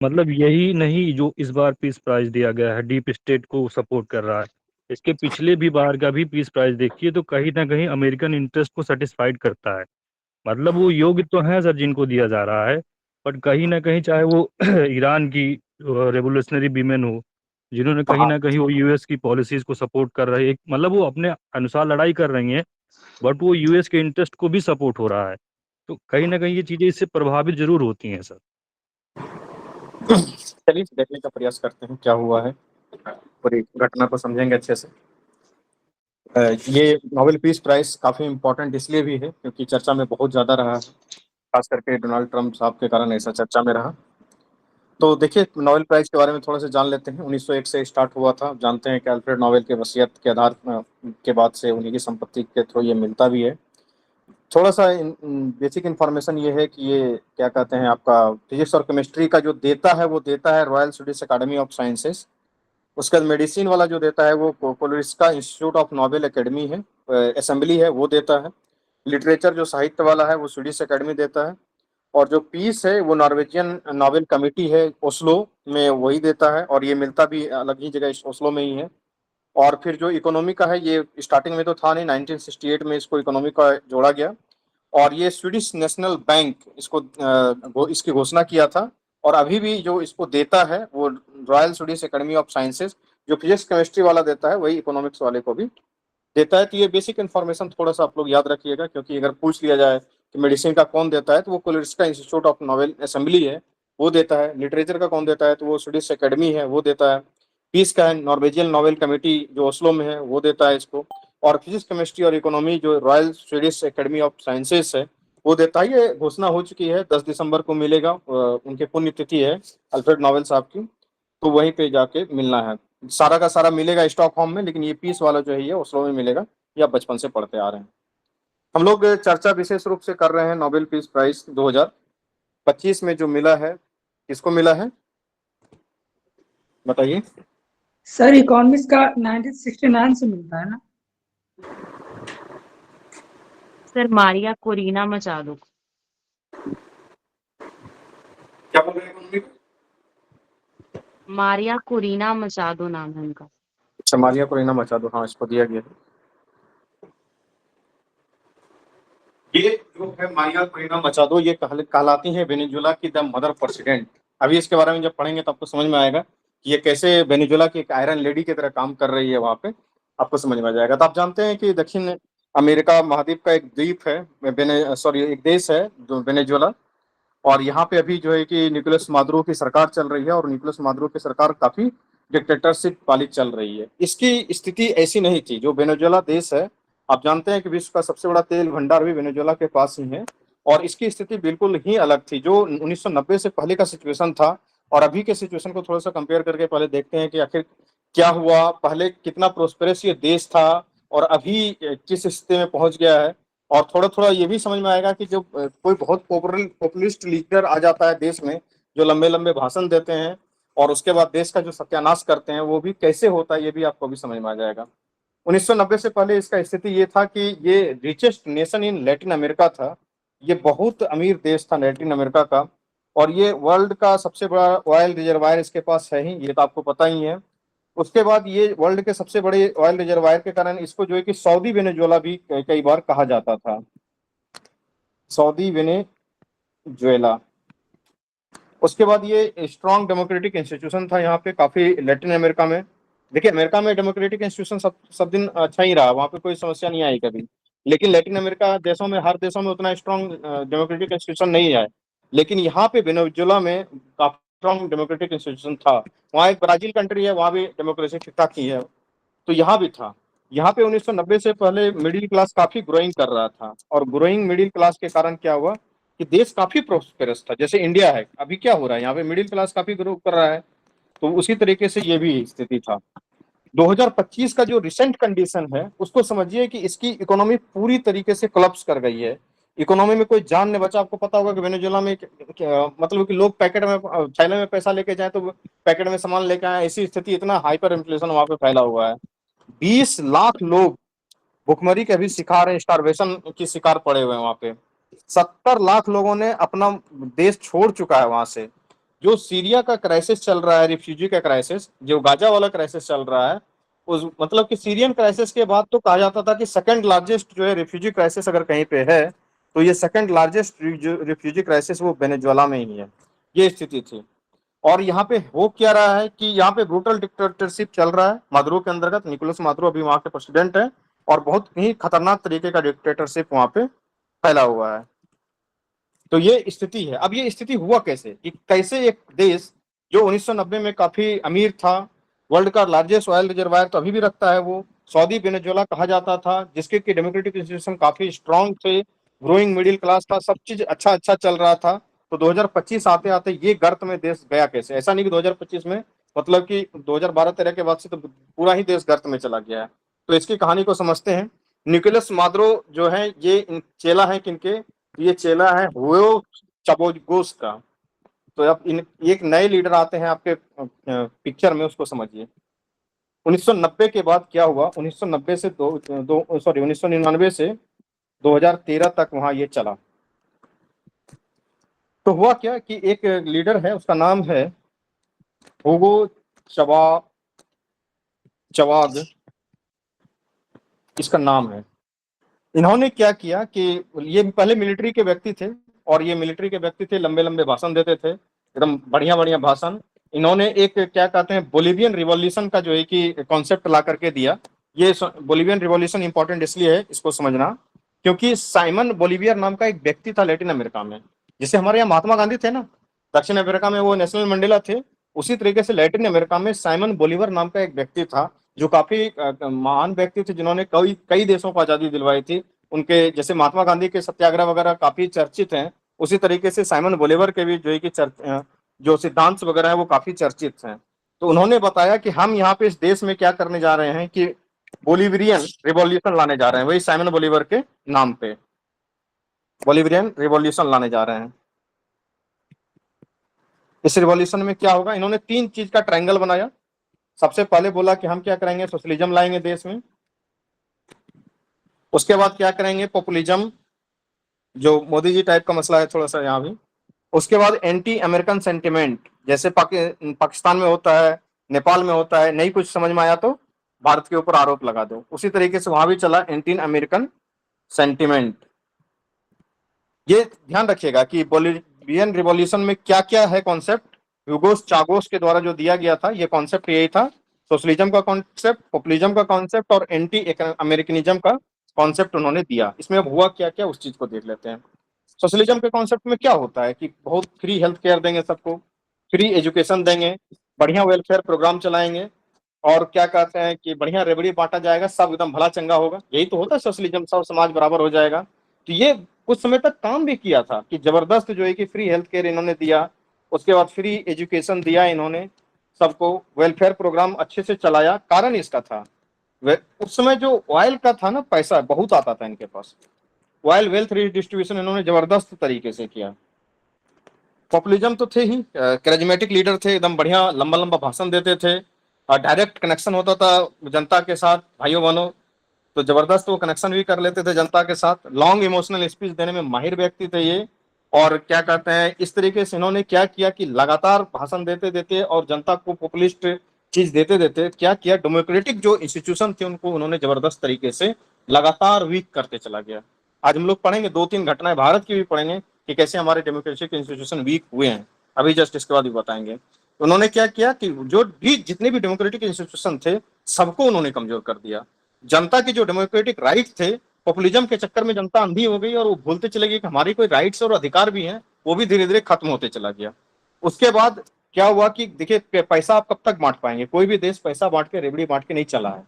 मतलब यही नहीं जो इस बार पीस प्राइज दिया गया है, डीप स्टेट को सपोर्ट कर रहा है। इसके पिछले भी बार का भी पीस प्राइज देखिए तो कहीं ना कहीं अमेरिकन इंटरेस्ट को सेटिस्फाइड करता है। मतलब वो योग्य तो हैं सर जिनको दिया जा रहा है, बट कहीं ना कहीं चाहे वो ईरान की रेवोल्यूशनरी वीमेन हो, जिन्होंने कहीं हाँ, ना कहीं वो यूएस की पॉलिसीज को सपोर्ट कर रहे हैं, एक मतलब वो अपने अनुसार लड़ाई कर रही हैं, बट वो यूएस के इंटरेस्ट को भी सपोर्ट हो रहा है। तो कहीं ना कहीं ये चीजें इससे प्रभावित जरूर होती हैं सर। चलिए देखने का प्रयास करते हैं क्या हुआ है, पूरी घटना को समझेंगे अच्छे से। ये नोबेल पीस प्राइज काफी इम्पोर्टेंट इसलिए भी है क्योंकि चर्चा में बहुत ज्यादा रहा है, खास करके डोनाल्ड ट्रंप साहब के कारण ऐसा चर्चा में रहा। तो देखिए नोबेल प्राइज के बारे में थोड़ा सा जान लेते हैं। 1901 से स्टार्ट हुआ था, जानते हैं कि अल्फ्रेड नोबेल के वसीयत के आधार के बाद से उन्हीं की संपत्ति के थ्रू ये मिलता भी है। थोड़ा सा बेसिक इन्फॉर्मेशन ये है कि ये क्या कहते हैं, आपका फिजिक्स और केमिस्ट्री का जो देता है वो देता है royal Swedish academy of sciences. उसके बाद मेडिसिन वाला जो देता है वो कोलोरिस्का इंस्टीट्यूट ऑफ नोबेल एकेडमी है, असेंबली है, वो देता है। लिटरेचर जो साहित्य वाला है वो स्वीडिश अकेडमी देता है। और जो पीस है वो नॉर्वेजियन नोबेल कमेटी है ओस्लो में, वही देता है। और ये मिलता भी अलग ही जगह ओस्लो में ही है। और फिर जो इकोनॉमी का है, ये स्टार्टिंग में तो था नहीं, 1968 में इसको इकोनॉमी का जोड़ा गया। और ये स्वीडिश नेशनल बैंक इसको इसकी घोषणा किया था। और अभी भी जो इसको देता है वो royal Swedish academy of sciences, जो फिजिक्स केमिस्ट्री वाला देता है वही इकोनॉमिक्स वाले को भी देता है। तो ये बेसिक इन्फॉर्मेशन थोड़ा सा आप लोग याद रखिएगा, क्योंकि अगर पूछ लिया जाए कि मेडिसिन का कौन देता है तो वो कोलोरिस्का इंस्टीट्यूट ऑफ नोबेल असेंबली है, वो देता है। लिटरेचर का कौन देता है तो वो स्वीडिश एकेडमी है, वो देता है। पीस का है नॉर्वेजियन नोबेल कमेटी जो ओस्लो में है, वो देता है इसको। और फिजिक्स केमिस्ट्री और इकोनॉमी जो royal Swedish academy of sciences है, वो देता है। ये घोषणा हो चुकी है, 10 दिसंबर को मिलेगा, उनकी पुण्यतिथि है अल्फ्रेड नोबेल साहब की। तो वहीं पे जाके मिलना है। सारा का सारा मिलेगा स्टॉकहोम में, लेकिन ये पीस वाला जो है ये ओस्लो में मिलेगा। ये आप बचपन से पढ़ते आ रहे हैं। हम लोग चर्चा विशेष रूप से कर रहे हैं नोबेल पीस प्राइज 2025 में जो मिला है, किसको मिला है बताइए। सर इकोनॉमिक्स का 1969 से मिलता है ना? Sir Maria Corina Machado. क्या बोल रहे हैं इकोनॉमिक? मारिया कोरिना मचाडो नाम है उनका। मारिया कोरिना मचाडो, हाँ इसको दिया गया है। ये जो है मारिया कोरिना मचाडो, ये कहलाती है वेनेजुला की द मदर प्रेसिडेंट। अभी इसके बारे में जब पढ़ेंगे तो आपको समझ में आएगा कि ये कैसे वेनेजुला की एक आयरन लेडी की तरह काम कर रही है वहां पे, आपको समझ में आ जाएगा। तो आप जानते हैं कि दक्षिण अमेरिका महाद्वीप का एक द्वीप है, सॉरी एक देश है जो वेनेजुला। और यहाँ पे अभी जो है कि निकोलस मादुरो की सरकार चल रही है, और निकोलस मादुरो की सरकार काफी डिक्टेटरशिप वाली चल रही है। इसकी स्थिति ऐसी नहीं थी। जो वेनेजुला देश है, आप जानते हैं कि विश्व का सबसे बड़ा तेल भंडार भी वेनेजुला के पास ही है। और इसकी स्थिति बिल्कुल ही अलग थी। जो 1990 से पहले का सिचुएशन था और अभी के सिचुएशन को थोड़ा सा कंपेयर करके पहले देखते हैं कि आखिर क्या हुआ, पहले कितना प्रोस्पेरस ये देश था और अभी किस स्थिति में पहुंच गया है। और थोड़ा थोड़ा ये भी समझ में आएगा कि जब कोई बहुत पॉपुलिस्ट लीडर आ जाता है देश में, जो लंबे लंबे भाषण देते हैं और उसके बाद देश का जो सत्यानाश करते हैं, वो भी कैसे होता है, ये भी आपको भी समझ में आ जाएगा। 1990 से पहले इसका स्थिति ये था कि ये richest nation in Latin America था। ये बहुत अमीर देश था लैटिन अमेरिका का। और ये वर्ल्ड का सबसे बड़ा ऑयल रिजर्वायर इसके पास है ही, ये तो आपको पता ही है। उसके बाद ये वर्ल्ड के सबसे बड़े ऑयल रिजर्वायर के कारण इसको जो है कि सऊदी वेनेजुएला भी कई बार कहा जाता था, सऊदी वेनेजुएला। उसके बाद ये स्ट्रॉन्ग डेमोक्रेटिक इंस्टीट्यूशन था यहाँ पे काफी लैटिन अमेरिका में। देखिए अमेरिका में डेमोक्रेटिक इंस्टीट्यूशन सब दिन अच्छा ही रहा, वहाँ पे कोई समस्या नहीं आई कभी। लेकिन लैटिन अमेरिका देशों में, हर देशों में उतना स्ट्रॉन्ग डेमोक्रेटिक इंस्टीट्यूशन नहीं है। लेकिन यहाँ पे वेनेजुएला में काफी स्ट्रॉन्ग डेमोक्रेटिक इंस्टीट्यूशन था। वहाँ एक ब्राजील कंट्री है, वहाँ भी डेमोक्रेसी ठीक ठाक ही है, तो यहाँ भी था। यहाँ पे 1990 से पहले मिडिल क्लास काफी ग्रोइंग कर रहा था। और ग्रोइंग मिडिल क्लास के कारण क्या हुआ कि देश काफी प्रोस्पेरस था। जैसे इंडिया है, अभी क्या हो रहा है, यहाँ पे मिडिल क्लास काफी ग्रो कर रहा है। तो उसी तरीके से ये भी स्थिति था। 2025 का जो रिसेंट कंडीशन है उसको समझिए कि इसकी इकोनॉमी पूरी तरीके से कोलैप्स कर गई है। इकोनॉमी में कोई जान नहीं बचा। आपको पता होगा कि वेनेजुएला में मतलब कि लोग पैकेट में, थैले में पैसा लेके जाए तो पैकेट में सामान लेके आए, ऐसी स्थिति, इतना हाइपर इन्फ्लेशन वहां पे फैला हुआ है। 20 लाख लोग भुखमरी के अभी शिकार है, स्टारवेशन की शिकार पड़े हुए हैं वहां पे। 70 लाख लोगों ने अपना देश छोड़ चुका है वहां से। जो सीरिया का क्राइसिस चल रहा है, रिफ्यूजी का क्राइसिस, जो गाजा वाला क्राइसिस चल रहा है, उस मतलब कि सीरियन क्राइसिस के बाद तो कहा जाता था कि सेकंड लार्जेस्ट जो है रिफ्यूजी क्राइसिस अगर कहीं पे है, तो ये सेकंड लार्जेस्ट रिफ्यूजी क्राइसिस वो वेनेजुएला में ही है। ये स्थिति थी। और यहाँ पे हो क्या रहा है कि यहाँ पे ब्रूटल डिक्टेटरशिप चल रहा है मादुरो के अंतर्गत। निकोलस मादुरो अभी वहाँ के प्रेसिडेंट है, और बहुत ही खतरनाक तरीके का डिक्टेटरशिप वहाँ पे फैला हुआ है। तो ये स्थिति है। अब ये स्थिति हुआ कैसे कि कैसे एक देश जो 1990 में काफी अमीर था, वर्ल्ड का लार्जेस्ट ऑयल रिजर्वायर तो अभी भी रखता है, वो सऊदी वेनेजुएला कहा जाता था, जिसके की डेमोक्रेटिक इंस्टीट्यूशन काफी स्ट्रांग थे, ग्रोइंग मिडिल क्लास था, सब चीज अच्छा अच्छा चल रहा था। तो 2025 आते आते ये गर्त में देश गया कैसे? ऐसा नहीं कि 2025 में, मतलब कि 2012-13 के बाद से तो पूरा ही देश गर्त में चला गया है। तो इसकी कहानी को समझते हैं। निकोलस मादुरो जो है ये चेला है किनके? ये चेला है हुगो चावेज का। तो अब एक नए लीडर आते हैं आपके पिक्चर में, उसको समझिए। 1990 के बाद क्या हुआ? 1990 से 1999 से 2013 तक वहां ये चला। तो हुआ क्या कि एक लीडर है, उसका नाम है हुगो चवाग, इसका नाम है। इन्होंने क्या किया कि ये पहले मिलिट्री के व्यक्ति थे, और ये मिलिट्री के व्यक्ति थे, लंबे लंबे भाषण देते थे, एकदम बढ़िया बढ़िया भाषण। इन्होंने एक क्या कहते हैं बोलिवियन रिवॉल्यूशन का जो है कि कॉन्सेप्ट ला करके दिया। ये बोलिवियन रिवॉल्यूशन इंपॉर्टेंट इसलिए है, इसको समझना, क्योंकि साइमन बोलिवियर नाम का एक व्यक्ति था लैटिन अमेरिका में, जैसे हमारे यहाँ महात्मा गांधी थे ना, दक्षिण अमेरिका में वो नेशनल मंडेला थे, उसी तरीके से लैटिन अमेरिका में साइमन बोलिवर नाम का एक व्यक्ति था, जो काफी महान व्यक्ति थे, जिन्होंने कई कई देशों को आजादी दिलवाई थी। उनके जैसे महात्मा गांधी के सत्याग्रह वगैरह काफी चर्चित हैं, उसी तरीके से साइमन बोलिवर के भी जो है कि जो सिद्धांत वगैरह है वो काफी चर्चित हैं। तो उन्होंने बताया कि हम यहाँ पे इस देश में क्या करने जा रहे हैं कि बोलिवियन रिवॉल्यूशन लाने जा रहे हैं, वही साइमन बोलिवर के नाम पे बोलिवियन रिवॉल्यूशन लाने जा रहे हैं। इस रिवॉल्यूशन में क्या होगा? इन्होंने 3 चीज का ट्रायंगल बनाया। सबसे पहले बोला कि हम क्या करेंगे, सोशलिज्म लाएंगे देश में। उसके बाद क्या करेंगे, पॉपुलिज्म, जो मोदी जी टाइप का मसला है थोड़ा सा यहाँ भी। उसके बाद एंटी अमेरिकन सेंटिमेंट, जैसे पाकिस्तान में होता है, नेपाल में होता है, नहीं कुछ समझ में आया तो भारत के ऊपर आरोप लगा दो, उसी तरीके से वहां भी चला एंटी अमेरिकन सेंटिमेंट। ये ध्यान रखिएगा कि बोलिवियन रिवॉल्यूशन में क्या क्या है कॉन्सेप्ट। ह्यूगो चावेज के द्वारा जो दिया गया था, ये कॉन्सेप्ट यही था, सोशलिज्म का कॉन्सेप्ट, पॉपुलिज्म का कॉन्सेप्ट और एंटी अमेरिकनिज्म का कॉन्सेप्ट उन्होंने दिया। इसमें अब हुआ क्या क्या, उस चीज को देख लेते हैं। सोशलिज्म के कॉन्सेप्ट में क्या होता है कि बहुत फ्री हेल्थ केयर देंगे सबको, फ्री एजुकेशन देंगे, बढ़िया वेलफेयर प्रोग्राम चलाएंगे, और क्या कहते हैं कि बढ़िया रेवड़ी बांटा जाएगा, सब एकदम भला चंगा होगा। यही तो होता है सोशलिज्म, सब समाज बराबर हो जाएगा। तो ये कुछ समय तक काम भी किया था कि जबरदस्त जो है कि फ्री हेल्थ केयर इन्होंने दिया, उसके बाद फ्री एजुकेशन दिया इन्होंने सबको, वेलफेयर प्रोग्राम अच्छे से चलाया। कारण इसका था उस समय जो ऑयल का था ना, पैसा बहुत आता था इनके पास, ऑयल वेल्थ रिडिस्ट्रीब्यूशन इन्होंने जबरदस्त तरीके से किया। पॉपुलिज्म तो थे ही, कैरिज्मेटिक लीडर थे, एकदम बढ़िया लंबा लंबा भाषण देते थे, डायरेक्ट कनेक्शन होता था जनता के साथ, भाइयों बहनों, तो जबरदस्त वो कनेक्शन भी कर लेते थे जनता के साथ। लॉन्ग इमोशनल स्पीच देने में माहिर व्यक्ति थे ये। और क्या कहते हैं, इस तरीके से इन्होंने क्या किया कि लगातार भाषण देते देते और जनता को पॉपुलिस्ट चीज देते देते क्या किया, डेमोक्रेटिक जो इंस्टीट्यूशन थे उनको उन्होंने जबरदस्त तरीके से लगातार वीक करते चला गया। आज हम लोग पढ़ेंगे 2-3 घटनाएं भारत की भी पढ़ेंगे कि कैसे हमारे डेमोक्रेटिक इंस्टीट्यूशन वीक हुए हैं, अभी जस्ट इसके बाद भी बताएंगे। उन्होंने क्या किया कि जो भी जितने भी डेमोक्रेटिक इंस्टीट्यूशन थे सबको उन्होंने कमजोर कर दिया। जनता के जो डेमोक्रेटिक राइट थे, पॉपुलिज्म के चक्कर में जनता अंधी हो गई और वो भूलते चले गए कि हमारी कोई राइट्स और अधिकार भी हैं, वो भी धीरे धीरे खत्म होते चला गया। उसके बाद क्या हुआ कि देखिए पैसा आप कब तक बांट पाएंगे, कोई भी देश पैसा बांट के रेवड़ी बांट के नहीं चला है।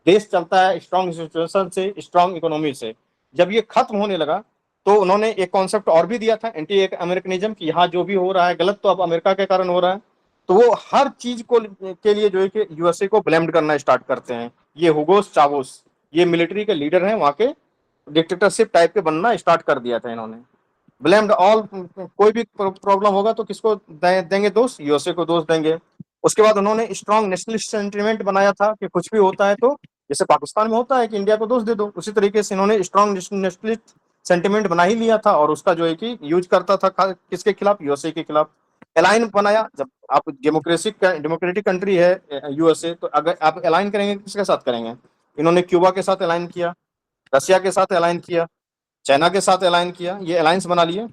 देश चलता है स्ट्रॉन्ग इंस्टीट्यूशन से, स्ट्रॉन्ग इकोनॉमी से। जब ये खत्म होने लगा तो उन्होंने एक कॉन्सेप्ट और भी दिया था, एंटी अमेरिकनिज्म, कि यहाँ जो भी हो रहा है गलत तो अब अमेरिका के कारण हो रहा है। तो वो हर चीज को के लिए जो है कि यूएसए को ब्लेम्ड करना स्टार्ट करते हैं। ये हुगो चावेज, ये मिलिट्री के लीडर हैं, वहां के डिक्टेटरशिप टाइप के बनना स्टार्ट कर दिया था इन्होंने। ब्लेम्ड ऑल, कोई भी प्रॉब्लम होगा तो किसको देंगे दोष, यूएसए को दोष देंगे। उसके बाद उन्होंने स्ट्रॉन्ग नेशनलिस्ट सेंटिमेंट बनाया था कि कुछ भी होता है तो जैसे पाकिस्तान में होता है कि इंडिया को दोष दे दो, उसी तरीके से इन्होंने स्ट्रॉन्ग नेशनलिस्ट सेंटिमेंट बना ही लिया था, और उसका जो है कि यूज करता था किसके खिलाफ, यूएसए के खिलाफ। अलाइन बनाया। जब आप डेमोक्रेटिक कंट्री है यूएसए, तो अगर आप अलाइन करेंगे किसके साथ करेंगे? इन्होंने क्यूबा के साथ अलाइन किया, रशिया के साथ अलाइन किया, चाइना के साथ अलाइन किया, ये अलायंस बना लिए।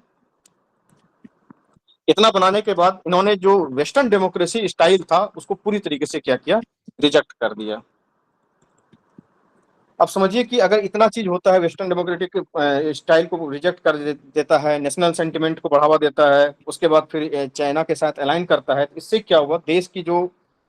इतना बनाने के बाद इन्होंने जो वेस्टर्न डेमोक्रेसी स्टाइल था उसको पूरी तरीके से क्या किया, रिजेक्ट कर दिया। अब समझिए कि अगर इतना चीज होता है, वेस्टर्न डेमोक्रेटिक स्टाइल को रिजेक्ट कर देता है, नेशनल सेंटिमेंट को बढ़ावा देता है, उसके बाद फिर चाइना के साथ अलाइन करता है, तो इससे क्या हुआ, देश की जो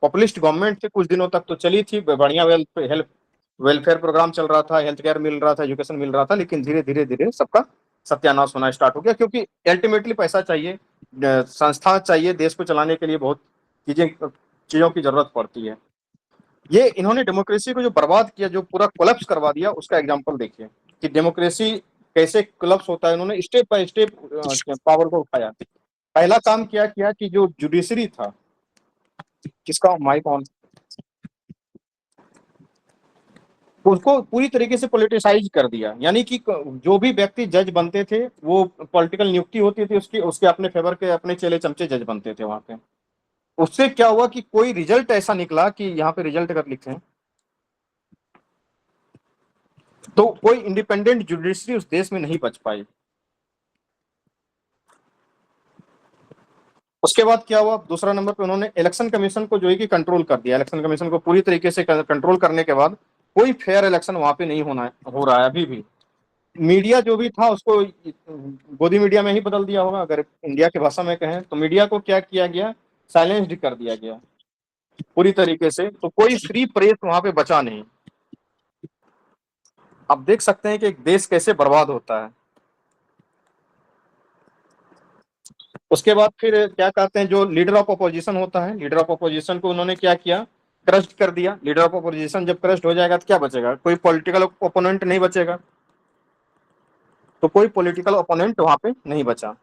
पॉपुलिस्ट गवर्नमेंट थी कुछ दिनों तक तो चली थी, बढ़िया वेलफेयर प्रोग्राम चल रहा था, हेल्थ केयर मिल रहा था, एजुकेशन मिल रहा था, लेकिन धीरे धीरे धीरे सबका सत्यानाश होना स्टार्ट हो गया, क्योंकि अल्टीमेटली पैसा चाहिए, संस्था चाहिए, देश को चलाने के लिए बहुत चीजों की जरूरत पड़ती है। ये इन्होंने डेमोक्रेसी को जो बर्बाद किया, जो पूरा कोलैप्स करवा दिया, उसका एग्जांपल देखिए कि डेमोक्रेसी कैसे कोलैप्स होता है। इन्होंने स्टेप बाय स्टेप पावर को उठाया। पहला काम क्या किया कि जो जुडिशरी था, किसका माइक ऑन, उसको पूरी तरीके से पॉलिटिसाइज कर दिया। यानी कि जो भी व्यक्ति जज बनते थे वो पॉलिटिकल नियुक्ति होती थी, उसके अपने फेवर के अपने चेले चमचे जज बनते थे वहां पे। उससे क्या हुआ कि कोई रिजल्ट ऐसा निकला कि यहाँ पे रिजल्ट अगर लिखे तो कोई इंडिपेंडेंट जुडिशरी उस देश में नहीं बच पाई। उसके बाद क्या हुआ, दूसरा नंबर पे उन्होंने इलेक्शन कमीशन को जो है कि कंट्रोल कर दिया। इलेक्शन कमीशन को पूरी तरीके से कंट्रोल करने के बाद कोई फेयर इलेक्शन वहां पे नहीं हो रहा है अभी भी। मीडिया जो भी था उसको गोदी मीडिया में ही बदल दिया होगा, अगर इंडिया की भाषा में कहें तो मीडिया को क्या किया गया, साइलेंस्ड कर दिया गया पूरी तरीके से। तो कोई फ्री प्रेस वहां पे बचा नहीं। आप देख सकते हैं कि एक देश कैसे बर्बाद होता है। उसके बाद फिर क्या कहते हैं, जो लीडर ऑफ अपोजिशन होता है, लीडर ऑफ अपोजिशन को उन्होंने क्या किया, क्रस्ट कर दिया। लीडर ऑफ अपोजिशन जब क्रस्ट हो जाएगा तो क्या बचेगा, कोई पॉलिटिकल ओपोनेंट नहीं बचेगा। तो कोई पॉलिटिकल ओपोनेंट वहां पे नहीं बचा,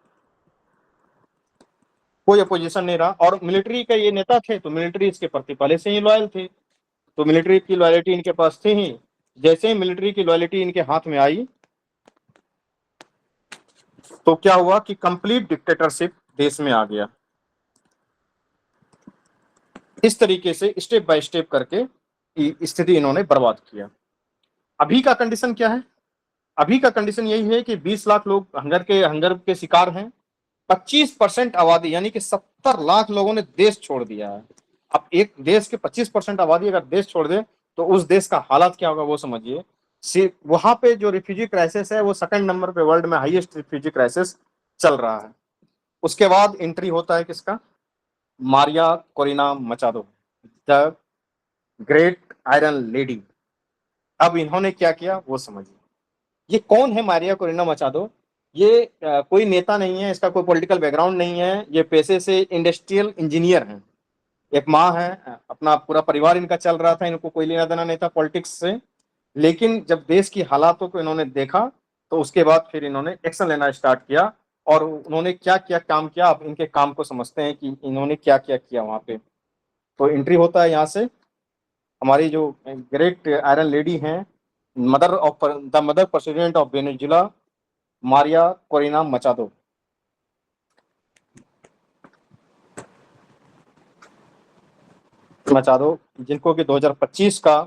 कोई अपोजिशन नहीं रहा। और मिलिट्री के ये नेता थे तो मिलिट्री इसके प्रति पहले से ही लॉयल थे, तो मिलिट्री की लॉयल्टी इनके पास थी ही। जैसे ही मिलिट्री की लॉयल्टी इनके हाथ में आई तो क्या हुआ कि कंप्लीट डिक्टेटरशिप देश में आ गया। इस तरीके से स्टेप बाय स्टेप करके स्थिति इन्होंने बर्बाद किया। अभी का कंडीशन क्या है, अभी का कंडीशन यही है कि 20 लाख लोग हंगर के शिकार हैं। 25% आबादी यानी कि 70 लाख लोगों ने देश छोड़ दिया है। अब एक देश के 25% आबादी अगर देश छोड़ दे तो उस देश का हालत क्या होगा वो समझिए। वहां पे जो रिफ्यूजी क्राइसिस है वो सेकंड नंबर पे वर्ल्ड में हाईएस्ट रिफ्यूजी क्राइसिस चल रहा है। उसके बाद एंट्री होता है किसका, Maria Corina मचादो, the great iron lady. अब इन्होंने क्या किया वो समझिए। ये कौन है मारिया कोरिना मचादो? ये कोई नेता नहीं है, इसका कोई पॉलिटिकल बैकग्राउंड नहीं है, ये पेशे से इंडस्ट्रियल इंजीनियर हैं। एक माँ है, अपना पूरा परिवार इनका चल रहा था, इनको कोई लेना देना नहीं था पॉलिटिक्स से। लेकिन जब देश की हालातों को इन्होंने देखा तो उसके बाद फिर इन्होंने एक्शन लेना स्टार्ट किया। और उन्होंने क्या क्या काम किया, आप इनके काम को समझते हैं कि इन्होंने क्या क्या किया वहां पे। तो एंट्री होता है यहाँ से, हमारी जो ग्रेट आयरन लेडी हैं, the mother president of Venezuela, Maria Corina मचादो। जिनको कि 2025 का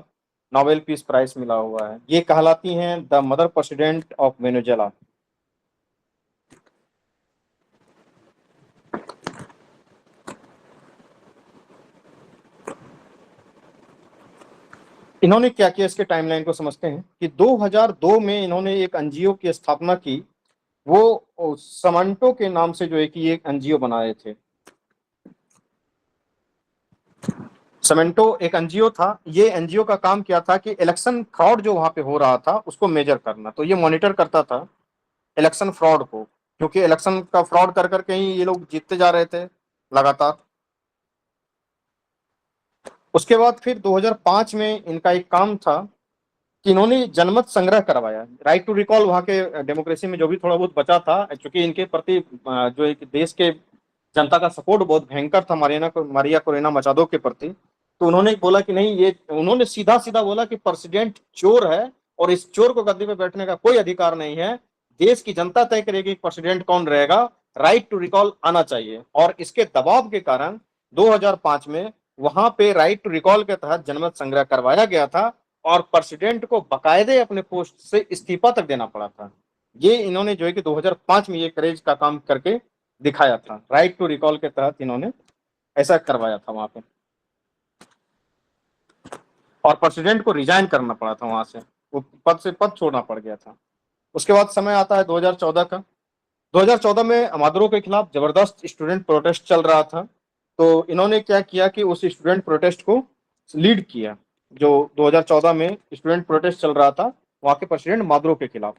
नोबेल पीस प्राइज मिला हुआ है। ये कहलाती हैं the mother president of Venezuela. इन्होंने क्या किया, इसके टाइमलाइन को समझते हैं कि 2002 में इन्होंने एक एनजीओ की स्थापना की। वो समंटो के नाम से जो है कि एक एनजीओ बनाए थे। समेंटो एक एनजीओ था। ये एनजीओ का काम क्या था कि इलेक्शन फ्रॉड जो वहां पे हो रहा था उसको मेजर करना। तो ये मॉनिटर करता था इलेक्शन फ्रॉड को, क्योंकि इलेक्शन का फ्रॉड कर करके ही ये लोग जीतते जा रहे थे लगातार। उसके बाद फिर 2005 में इनका एक काम था कि इन्होंने जनमत संग्रह करवाया। राइट टू रिकॉल वहां के डेमोक्रेसी में जो भी थोड़ा बहुत बचा था, क्योंकि इनके प्रति जो एक देश के जनता का सपोर्ट बहुत भयंकर था मारिया कोरिना मचादो के प्रति। तो उन्होंने बोला कि नहीं, ये उन्होंने सीधा सीधा बोला कि प्रेसिडेंट चोर है और इस चोर को गद्दी पे बैठने का कोई अधिकार नहीं है। देश की जनता तय करेगी प्रेसिडेंट कौन रहेगा, राइट टू रिकॉल आना चाहिए, और इसके दबाव के कारण 2005 में वहां पे राइट टू रिकॉल के तहत जनमत संग्रह करवाया गया था और प्रेसिडेंट को बकायदे अपने पोस्ट से इस्तीफा तक देना पड़ा था। ये इन्होंने जो है कि 2005 में ये करेज का काम करके दिखाया था, राइट टू रिकॉल के तहत इन्होंने ऐसा करवाया था वहां पे, और प्रेसिडेंट को रिजाइन करना पड़ा था वहां से, वो पद छोड़ना पड़ गया था। उसके बाद समय आता है 2014 का। 2014 में मादुरो के खिलाफ जबरदस्त स्टूडेंट प्रोटेस्ट चल रहा था, तो इन्होंने क्या किया कि उस स्टूडेंट प्रोटेस्ट को लीड किया। जो 2014 में स्टूडेंट प्रोटेस्ट चल रहा था वहां के प्रेसिडेंट मादुरो के खिलाफ,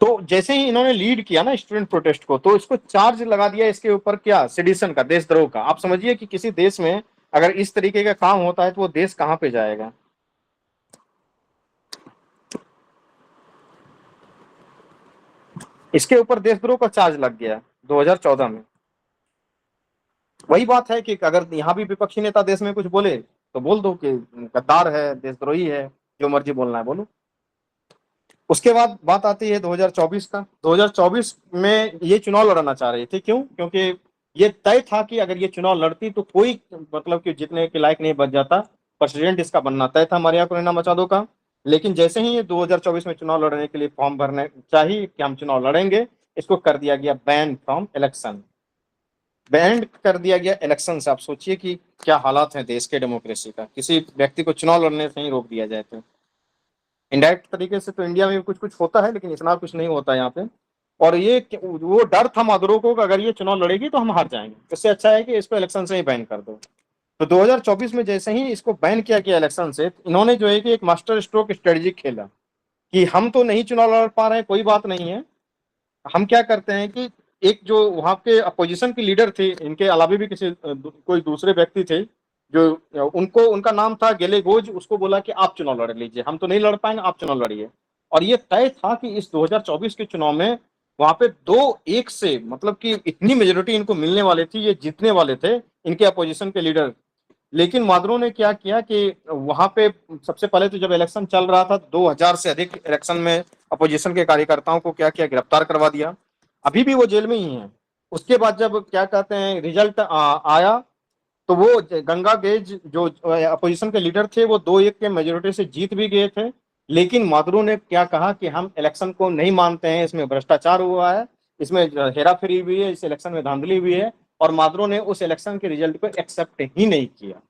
तो जैसे ही इन्होंने लीड किया ना स्टूडेंट प्रोटेस्ट को, तो इसको चार्ज लगा दिया इसके ऊपर, क्या, सेडिशन का, देशद्रोह का। आप समझिए कि किसी देश में अगर इस तरीके का काम होता है तो वो देश कहां पे जाएगा। इसके ऊपर देशद्रोह का चार्ज लग गया 2014 में। वही बात है कि अगर यहाँ भी विपक्षी नेता देश में कुछ बोले तो बोल दो कि गद्दार है, देशद्रोही है, जो मर्जी बोलना है बोलो। उसके बाद बात आती है 2024 का। 2024 में ये चुनाव लड़ना चाह रही थी, क्यों? क्योंकि ये तय था कि अगर ये चुनाव लड़ती तो कोई मतलब कि जीतने के लायक नहीं बच जाता, प्रेसिडेंट इसका बनना तय था मारिया कोरेना मचादो का। लेकिन जैसे ही ये 2024 में चुनाव लड़ने के लिए फॉर्म भरने चाहिए कि हम चुनाव लड़ेंगे, इसको कर दिया गया बैन फ्रॉम इलेक्शन, बैंड कर दिया गया इलेक्शन से। आप सोचिए कि क्या हालात है देश के डेमोक्रेसी का, किसी व्यक्ति को चुनाव लड़ने से ही रोक दिया जाए। तो इनडायरेक्ट तरीके से तो इंडिया में भी कुछ कुछ होता है, लेकिन इतना कुछ नहीं होता यहाँ पे। और ये वो डर था मादुरो को कि अगर ये चुनाव लड़ेगी तो हम हार जाएंगे, इससे अच्छा है कि इसको इलेक्शन से ही बैन कर दो। तो 2024 में जैसे ही इसको बैन किया गया इलेक्शन से, इन्होंने जो है कि एक मास्टर स्ट्रोक स्ट्रेटजी खेला कि हम तो नहीं चुनाव लड़ पा रहे हैं, कोई बात नहीं है, हम क्या करते हैं कि एक जो वहां के अपोजिशन के लीडर थे, इनके अलावा भी किसी कोई दूसरे व्यक्ति थे जो उनको, उनका नाम था गेलेगोज, उसको बोला कि आप चुनाव लड़ लीजिए, हम तो नहीं लड़ पाएंगे, आप चुनाव लड़िए। और ये तय था कि इस 2024 के चुनाव में वहां पे 2-1 से, मतलब कि इतनी मेजोरिटी इनको मिलने वाली थी, ये जीतने वाले थे इनके अपोजिशन के लीडर। लेकिन मादुरो ने क्या किया कि वहां पे सबसे पहले तो जब इलेक्शन चल रहा था, 2000 से अधिक इलेक्शन में अपोजिशन के कार्यकर्ताओं को क्या किया, गिरफ्तार करवा दिया। अभी भी वो जेल में ही है। उसके बाद जब क्या कहते हैं रिजल्ट आया, तो वो गंगा गेज जो अपोजिशन के लीडर थे वो 2-1 के मेजोरिटी से जीत भी गए थे। लेकिन मादुरो ने क्या कहा कि हम इलेक्शन को नहीं मानते हैं, इसमें भ्रष्टाचार हुआ है, इसमें हेराफेरी हुई है, इस इलेक्शन में धांधली हुई है, और मादुरो ने उस इलेक्शन के रिजल्ट को एक्सेप्ट ही नहीं किया।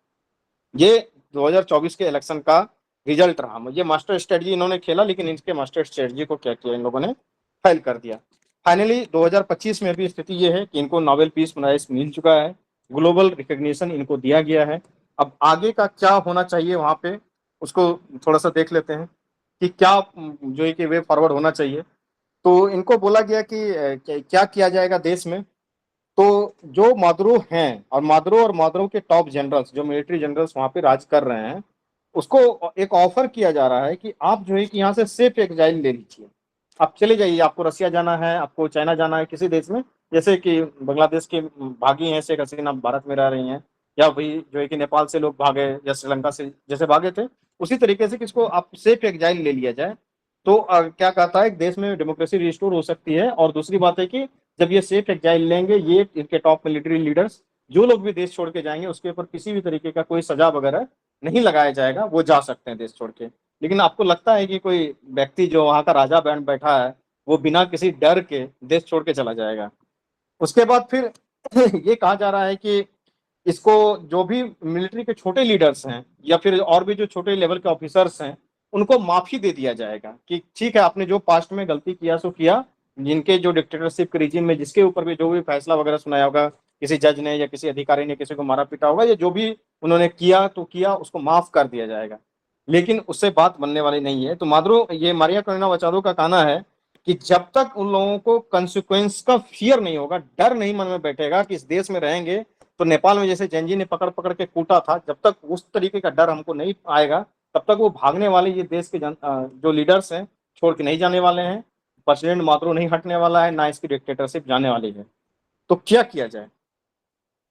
ये 2024 के इलेक्शन का रिजल्ट रहा। ये मास्टर स्ट्रेटजी इन्होंने खेला, लेकिन इनके मास्टर स्ट्रेटजी को क्या किया, इन लोगों ने फेल कर दिया। फाइनली 2025 में भी स्थिति ये है कि इनको नोबेल पीस प्राइज मिल चुका है, ग्लोबल रिकॉग्निशन इनको दिया गया है। अब आगे का क्या होना चाहिए वहां पे, उसको थोड़ा सा देख लेते हैं कि क्या जो है कि वे फॉरवर्ड होना चाहिए। तो इनको बोला गया कि क्या किया जाएगा देश में। तो जो मादुरो हैं, और मादुरो के टॉप जनरल्स, जो मिलिट्री जनरल्स वहां पे राज कर रहे हैं, उसको एक ऑफर किया जा रहा है कि आप जो है कि यहाँ से सेफ एक्साइल ले लीजिए, आप चले जाइए, आपको रसिया जाना है, आपको चाइना जाना है, किसी देश में, जैसे कि बांग्लादेश के भागी हैं शेख हसीना, भारत में रह रही हैं, या भाई जो है कि नेपाल से लोग भागे या श्रीलंका से जैसे भागे थे, उसी तरीके से किसको आप सेफ एक्साइल ले लिया जाए। तो क्या कहता है, एक देश में डेमोक्रेसी रिस्टोर हो सकती है। और दूसरी बात है कि जब ये सेफ एक्साइल लेंगे, ये इनके टॉप मिलिट्री लीडर्स, जो लोग भी देश छोड़ के जाएंगे उसके ऊपर किसी भी तरीके का कोई सजा वगैरह नहीं लगाया जाएगा, वो जा सकते हैं देश छोड़ के। लेकिन आपको लगता है कि कोई व्यक्ति जो वहां का राजा बैंड बैठा है, वो बिना किसी डर के देश छोड़ के चला जाएगा? उसके बाद फिर ये कहा जा रहा है कि इसको जो भी मिलिट्री के छोटे लीडर्स हैं, या फिर और भी जो छोटे लेवल के ऑफिसर्स हैं, उनको माफी दे दिया जाएगा कि ठीक है, आपने जो पास्ट में गलती किया सो किया। जिनके जो डिक्टेटरशिप के रिजीम में जिसके ऊपर भी जो भी फैसला वगैरह सुनाया होगा, किसी जज ने या किसी अधिकारी ने किसी को मारा पीटा होगा, या जो भी उन्होंने किया तो किया, उसको माफ कर दिया जाएगा। लेकिन उससे बात बनने वाली नहीं है। तो मादुरो, ये मारिया कोरेना मचादो का कहना है कि जब तक उन लोगों को कंसिक्वेंस का फियर नहीं होगा, डर नहीं मन में बैठेगा कि इस देश में रहेंगे तो नेपाल में जैसे जेनजी ने पकड़ पकड़ के कूटा था, जब तक उस तरीके का डर हमको नहीं आएगा, तब तक वो भागने वाले ये देश के जो लीडर्स हैं छोड़ के नहीं जाने वाले हैं। प्रेसिडेंट मादुरो नहीं हटने वाला है, ना इसकी डिक्टेटरशिप जाने वाली है। तो क्या किया जाए?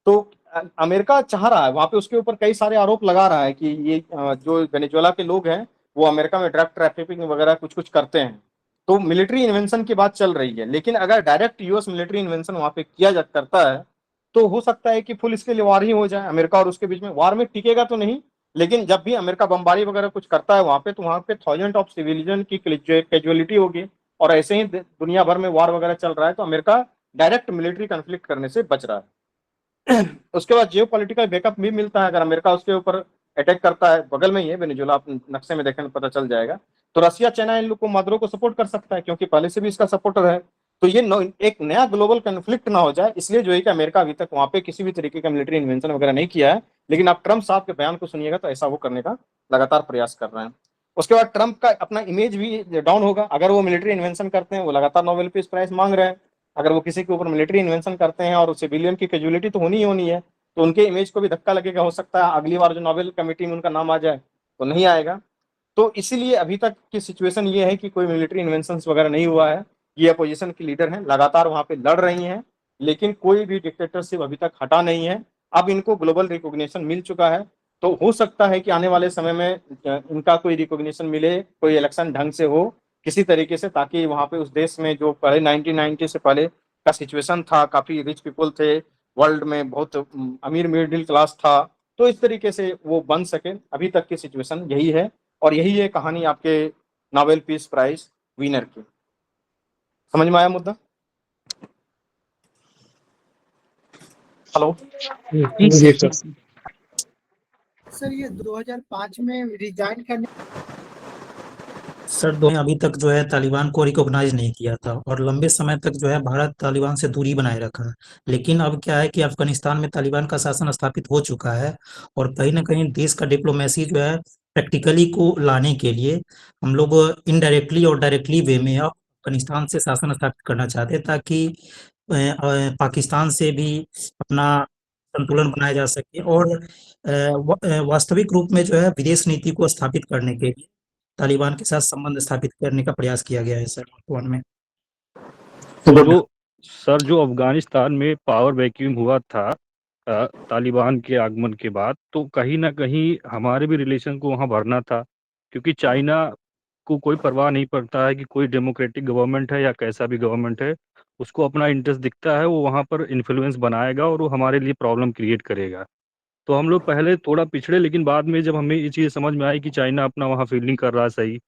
तो अमेरिका चाह रहा है वहां पे, उसके ऊपर कई सारे आरोप लगा रहा है कि ये जो वेनेजुएला के लोग हैं वो अमेरिका में ड्रग ट्रैफिकिंग वगैरह कुछ कुछ करते हैं। तो मिलिट्री इन्वेंशन की बात चल रही है, लेकिन अगर डायरेक्ट यूएस मिलिट्री इन्वेंशन वहां पे किया जा करता है तो हो सकता है कि फुल स्केल वार ही हो जाए अमेरिका और उसके बीच में। वार में टिकेगा तो नहीं, लेकिन जब भी अमेरिका बमबारी वगैरह कुछ करता है वहां पे, तो वहां पे थाउजेंड ऑफ सिविलियन की कैजुअलिटी होगी। और ऐसे ही दुनिया भर में वार वगैरह चल रहा है, तो अमेरिका डायरेक्ट मिलिट्री कन्फ्लिक्ट करने से बच रहा है। उसके बाद जियो पॉलिटिकल बैकअप भी मिलता है, अगर अमेरिका उसके ऊपर अटैक करता है, बगल में ही है वेनेजुएला, आप नक्शे में देखें तो पता चल जाएगा, तो रसिया चाइना इन लोग को मादुरो को सपोर्ट कर सकता है, क्योंकि पहले से भी इसका सपोर्टर है। तो ये एक नया ग्लोबल कन्फ्लिक्ट ना हो जाए, इसलिए जो है कि अमेरिका अभी तक वहां पे किसी भी तरीके का मिलिट्री इन्वेंशन वगैरह नहीं किया है। लेकिन आप ट्रम्प साहब के बयान को सुनिएगा तो ऐसा वो करने का लगातार प्रयास कर रहे हैं। उसके बाद ट्रम्प का अपना इमेज भी डाउन होगा अगर वो मिलिट्री इन्वेंशन करते हैं। वो लगातार नोबेल पीस प्राइज मांग रहे हैं, अगर वो किसी के ऊपर मिलिट्री इन्वेंशन करते हैं और सिविलियन की कैजुअलिटी तो होनी ही होनी है, तो उनके इमेज को भी धक्का लगेगा। हो सकता है अगली बार जो नोबेल कमेटी में उनका नाम आ जाए तो नहीं आएगा। तो इसीलिए अभी तक की सिचुएशन ये है कि कोई मिलिट्री इन्वेंशन वगैरह नहीं हुआ है। ये अपोजिशन की लीडर हैं, लगातार वहां पे लड़ रही हैं, लेकिन कोई भी डिक्टेटरशिप अभी तक हटा नहीं है। अब इनको ग्लोबल रिकॉग्निशन मिल चुका है, तो हो सकता है कि आने वाले समय में इनका कोई रिकॉग्निशन मिले, कोई इलेक्शन ढंग से हो किसी तरीके से, ताकि वहां पे उस देश में जो पहले 1990 से पहले का सिचुएशन था, काफी रिच पीपल थे वर्ल्ड में, बहुत अमीर मिडिल क्लास था, तो इस तरीके से वो बन सके। अभी तक की सिचुएशन यही है, और यही है कहानी आपके नोबेल पीस प्राइज विनर की। समझ में आया मुद्दा? हेलो। जी जी सर। सर। सर ये 2005 में रिजाइन करने सर दो अभी तक जो है तालिबान को रिकॉग्नाइज नहीं किया था और लंबे समय तक जो है भारत तालिबान से दूरी बनाए रखा है। लेकिन अब क्या है कि अफगानिस्तान में तालिबान का शासन स्थापित हो चुका है और कहीं ना कहीं देश का डिप्लोमेसी जो है प्रैक्टिकली को लाने के लिए हम लोग इनडायरेक्टली और डायरेक्टली वे में अफगानिस्तान से शासन स्थापित करना चाहते हैं, ताकि पाकिस्तान से भी अपना संतुलन बनाया जा सके और वास्तविक रूप में जो है विदेश नीति को स्थापित करने के लिए तालिबान के साथ संबंध स्थापित करने का प्रयास किया गया है सर वर्तमान में। तो जो अफगानिस्तान में पावर वैक्यूम हुआ था तालिबान के आगमन के बाद, तो कहीं ना कहीं हमारे भी रिलेशन को वहाँ भरना था, क्योंकि चाइना को कोई परवाह नहीं पड़ता है कि कोई डेमोक्रेटिक गवर्नमेंट है या कैसा भी गवर्नमेंट है, उसको अपना इंटरेस्ट दिखता है, वो वहाँ पर इन्फ्लुएंस बनाएगा और वो हमारे लिए प्रॉब्लम क्रिएट करेगा। तो हम लोग पहले थोड़ा पिछड़े, लेकिन बाद में जब हमें ये चीज़ समझ में आई कि चाइना अपना वहाँ फील्डिंग कर रहा है सही,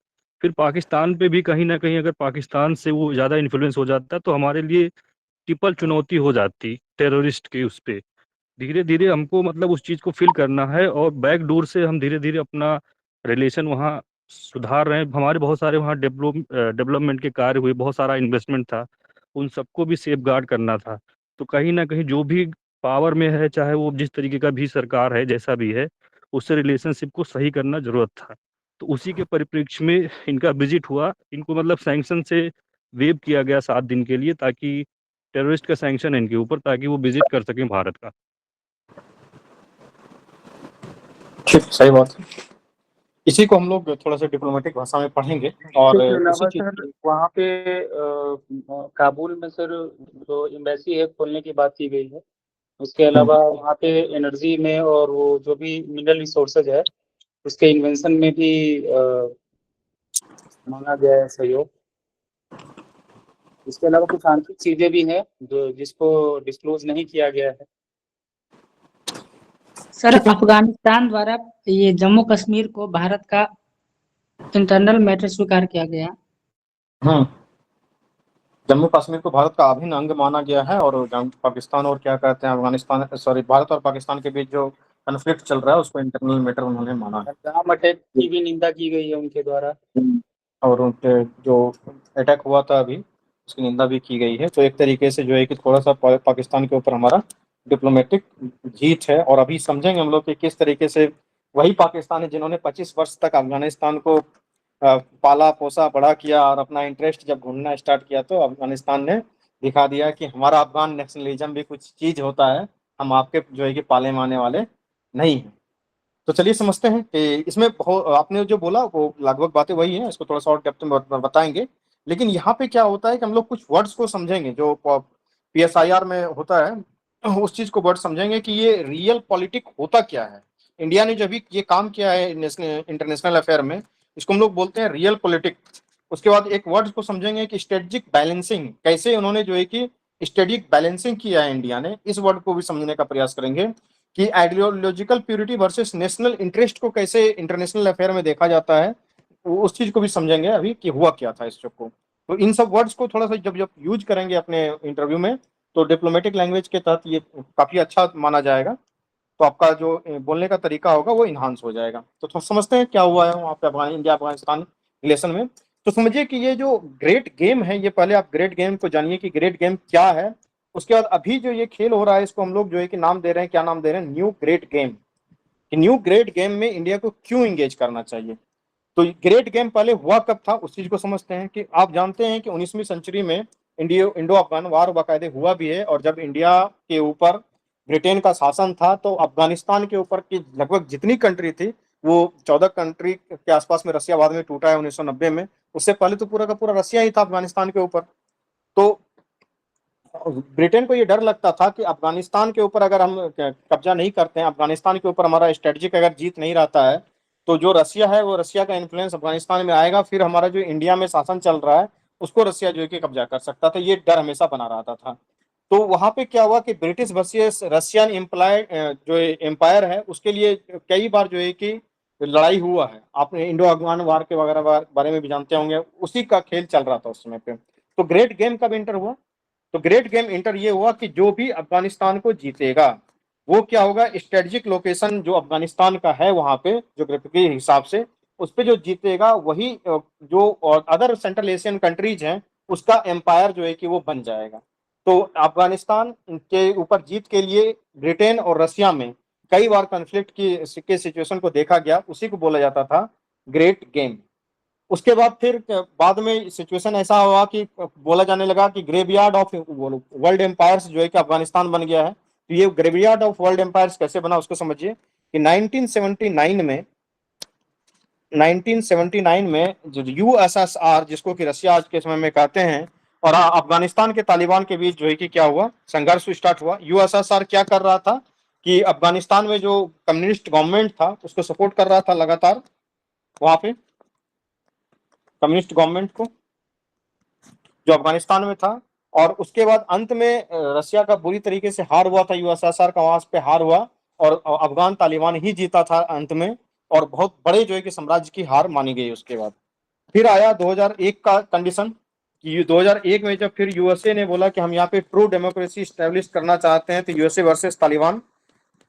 फिर पाकिस्तान पे भी कहीं ना कहीं अगर पाकिस्तान से वो ज़्यादा इन्फ्लुएंस हो जाता है तो हमारे लिए ट्रिपल चुनौती हो जाती टेररिस्ट के उस पे। धीरे धीरे हमको मतलब उस चीज़ को फिल करना है, और बैक डोर से हम धीरे धीरे अपना रिलेशन वहाँ सुधार रहे हैं। हमारे बहुत सारे वहाँ डेवलपमेंट के कार्य हुए, बहुत सारा इन्वेस्टमेंट था, उन सबको भी सेफ गार्ड करना था। तो कहीं ना कहीं जो भी पावर में है, चाहे वो जिस तरीके का भी सरकार है, जैसा भी है, उससे रिलेशनशिप को सही करना जरूरत था। तो उसी के परिप्रेक्ष्य में इनका विजिट हुआ। इनको मतलब सैंक्शन से वेव किया गया 7 दिन के लिए, ताकि टेररिस्ट का सैंक्शन है इनके ऊपर, ताकि वो विजिट कर सकें भारत का। ठीक, सही बात है। इसी को हम लोग थोड़ा सा डिप्लोमेटिक भाषा में पढ़ेंगे, और इसके इसी अलावा चीज सर वहाँ पे काबुल में सर जो एम्बेसी है खोलने की बात की गई है। उसके अलावा वहाँ पे एनर्जी में और वो जो भी मिनरल रिसोर्सेज है उसके इन्वेंशन में भी मांगा गया है सहयोग। इसके अलावा कुछ आंतरिक चीजें भी हैं जो जिसको डिस्क्लोज नहीं किया गया है। सर अफगानिस्तान द्वारा ये जम्मू कश्मीर को भारत का इंटरनल मैटर स्वीकार किया गया। जम्मू कश्मीर को भारत का अभिन्न अंग माना गया है, और पाकिस्तान और क्या कहते हैं अफगानिस्तान, सॉरी, भारत और पाकिस्तान के बीच जो कन्फ्लिक्ट चल रहा है उसको इंटरनल मैटर उन्होंने माना है। जहाँ अटैक की भी निंदा की गई है उनके द्वारा, और उनके जो अटैक हुआ था अभी उसकी निंदा भी की गई है। तो एक तरीके से जो है कि थोड़ा सा पाकिस्तान के ऊपर हमारा डिप्लोमेटिक जीत है। और अभी समझेंगे हम लोग कि किस तरीके से वही पाकिस्तान है जिन्होंने 25 वर्ष तक अफगानिस्तान को पाला पोसा बड़ा किया, और अपना इंटरेस्ट जब ढूंढना स्टार्ट किया तो अफगानिस्तान ने दिखा दिया कि हमारा अफगान नेशनलिज्म भी कुछ चीज होता है, हम आपके जो है कि पाले माने वाले नहीं हैं। तो चलिए समझते हैं कि इसमें आपने जो बोला वो लगभग बातें वही हैं, इसको थोड़ा सा और डेप्थ में बताएंगे। लेकिन यहाँ पे क्या होता है कि हम लोग कुछ वर्ड्स को समझेंगे जो PSIR में होता है, उस चीज को वर्ड समझेंगे कि ये रियल पॉलिटिक होता क्या है। इंडिया ने जब भी ये काम किया है इंटरनेशनल अफेयर में, इसको हम लोग बोलते हैं रियल पॉलिटिक्स। उसके बाद एक वर्ड को समझेंगे कि स्ट्रेटेजिक बैलेंसिंग, कैसे उन्होंने जो है कि स्ट्रेटेजिक बैलेंसिंग किया है इंडिया ने, इस वर्ड को भी समझने का प्रयास करेंगे कि ideological purity versus national interest को कैसे इंटरनेशनल अफेयर में देखा जाता है, उस चीज को भी समझेंगे अभी कि हुआ क्या था इस चीज को। तो इन सब वर्ड्स को थोड़ा सा जब जब यूज करेंगे अपने इंटरव्यू में तो डिप्लोमेटिक लैंग्वेज के तहत ये काफी अच्छा माना जाएगा, तो आपका जो बोलने का तरीका होगा वो इन्हांस हो जाएगा। तो थोड़ा समझते हैं क्या हुआ है वहाँ पे इंडिया अफगानिस्तान रिलेशन में। तो समझिए कि ये जो ग्रेट गेम है, ये पहले आप ग्रेट गेम को जानिए कि ग्रेट गेम क्या है। उसके बाद अभी जो ये खेल हो रहा है इसको हम लोग जो है कि नाम दे रहे हैं, क्या नाम दे रहे हैं, न्यू ग्रेट गेम। कि न्यू ग्रेट गेम में इंडिया को क्यों इंगेज करना चाहिए। तो ग्रेट गेम पहले हुआ कब था उस चीज को समझते हैं। कि आप जानते हैं कि 19वीं सेंचुरी में इंडो अफगान वार बाकायदे हुआ भी है, और जब इंडिया के ऊपर ब्रिटेन का शासन था तो अफगानिस्तान के ऊपर की लगभग जितनी कंट्री थी वो 14 कंट्री के आसपास में रसिया बाद में टूटा है 1990 में। उससे पहले तो पूरा का पूरा रसिया ही था अफगानिस्तान के ऊपर। तो ब्रिटेन को ये डर लगता था कि अफगानिस्तान के ऊपर अगर हम कब्जा नहीं करते हैं, अफगानिस्तान के ऊपर हमारा स्ट्रेटजिक अगर जीत नहीं रहता है, तो जो रसिया है वो रसिया का इन्फ्लुएंस अफगानिस्तान में आएगा, फिर हमारा जो इंडिया में शासन चल रहा है उसको रसिया जो है कि कब्जा कर सकता था। ये डर हमेशा बना रहता था। तो वहां पे क्या हुआ कि ब्रिटिश वर्सेस रशियन जो एम्पायर है उसके लिए कई बार जो है कि लड़ाई हुआ है। आपने इंडो अफगान वार के वगैरह बारे में भी जानते होंगे, उसी का खेल चल रहा था उस समय पे। तो ग्रेट गेम कब इंटर हुआ, तो ग्रेट गेम इंटर ये हुआ कि जो भी अफगानिस्तान को जीतेगा वो क्या होगा, स्ट्रेटेजिक लोकेशन जो अफगानिस्तान का है वहां पे ज्योग्राफी के हिसाब से, उस पे जो जीतेगा वही जो अदर सेंट्रल एशियन कंट्रीज हैं उसका एम्पायर जो है कि वो बन जाएगा। तो अफगानिस्तान के ऊपर जीत के लिए ब्रिटेन और रशिया में कई बार कॉन्फ्लिक्ट के सिचुएशन को देखा गया, उसी को बोला जाता था ग्रेट गेम। उसके बाद फिर बाद में सिचुएशन ऐसा हुआ कि बोला जाने लगा कि ग्रेवयार्ड ऑफ वर्ल्ड एम्पायर्स जो है कि अफगानिस्तान बन गया है। तो ये ग्रेवयार्ड ऑफ वर्ल्ड एम्पायर्स कैसे बना उसको समझिए कि 1979 में जो यूएसएसआर जिसको कि रसिया आज के समय में कहते हैं और अफगानिस्तान के तालिबान के बीच जो है कि क्या हुआ, संघर्ष स्टार्ट हुआ। यूएसएसआर क्या कर रहा था कि अफगानिस्तान में जो कम्युनिस्ट गवर्नमेंट था उसको सपोर्ट कर रहा था लगातार, वहां पे कम्युनिस्ट गवर्नमेंट को जो अफगानिस्तान में था। और उसके बाद अंत में रसिया का बुरी तरीके से हार हुआ था, यूएसएसआर का वहां पे हार हुआ और अफगान तालिबान ही जीता था अंत में, और बहुत बड़े जो है कि साम्राज्य की हार मानी गई। उसके बाद फिर आया 2001 का कंडीशन कि 2001 में जब फिर यूएसए ने बोला कि हम यहाँ पे ट्रू डेमोक्रेसी स्टैब्लिश करना चाहते हैं, तो यूएसए वर्सेस तालिबान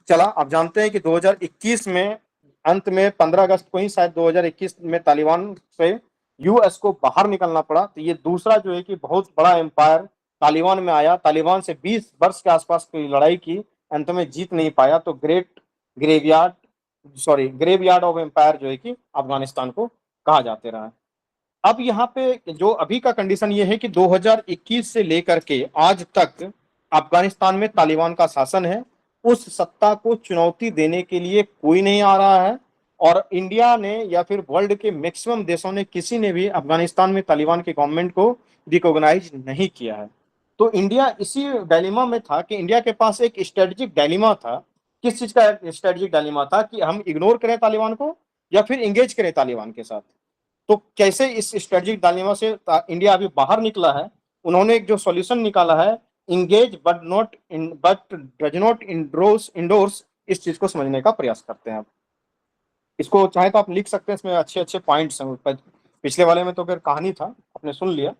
चला। आप जानते हैं कि 2021 में अंत में 15 अगस्त को ही शायद 2021 में तालिबान से यूएस को बाहर निकलना पड़ा। तो ये दूसरा जो है कि बहुत बड़ा एम्पायर तालिबान में आया, तालिबान से 20 वर्ष के आसपास की लड़ाई की, अंत में जीत नहीं पाया। तो ग्रेवयार्ड ऑफ एम्पायर जो है कि अफगानिस्तान को कहा जाते रहा। अब यहाँ पे जो अभी का कंडीशन ये है कि 2021 से लेकर के आज तक अफगानिस्तान में तालिबान का शासन है। उस सत्ता को चुनौती देने के लिए कोई नहीं आ रहा है, और इंडिया ने या फिर वर्ल्ड के मैक्सिमम देशों ने किसी ने भी अफगानिस्तान में तालिबान के गवर्नमेंट को रिकॉग्नाइज नहीं किया है। तो इंडिया इसी डायलेमा में था कि इंडिया के पास एक स्ट्रेटेजिक डायलेमा था। किस चीज का स्ट्रेटेजिक डायलेमा था कि हम इग्नोर करें तालिबान को या फिर इंगेज करें तालिबान के साथ। तो कैसे इस स्ट्रेटेजिक डायलेमा से इंडिया अभी बाहर निकला है, उन्होंने एक जो सॉल्यूशन निकाला है, engage but does not endorse, इस चीज को समझने का प्रयास करते हैं। आप इसको चाहे तो आप लिख सकते हैं, इसमें अच्छे अच्छे पॉइंट्स हैं। पिछले वाले में तो फिर कहानी था, आपने सुन लिया।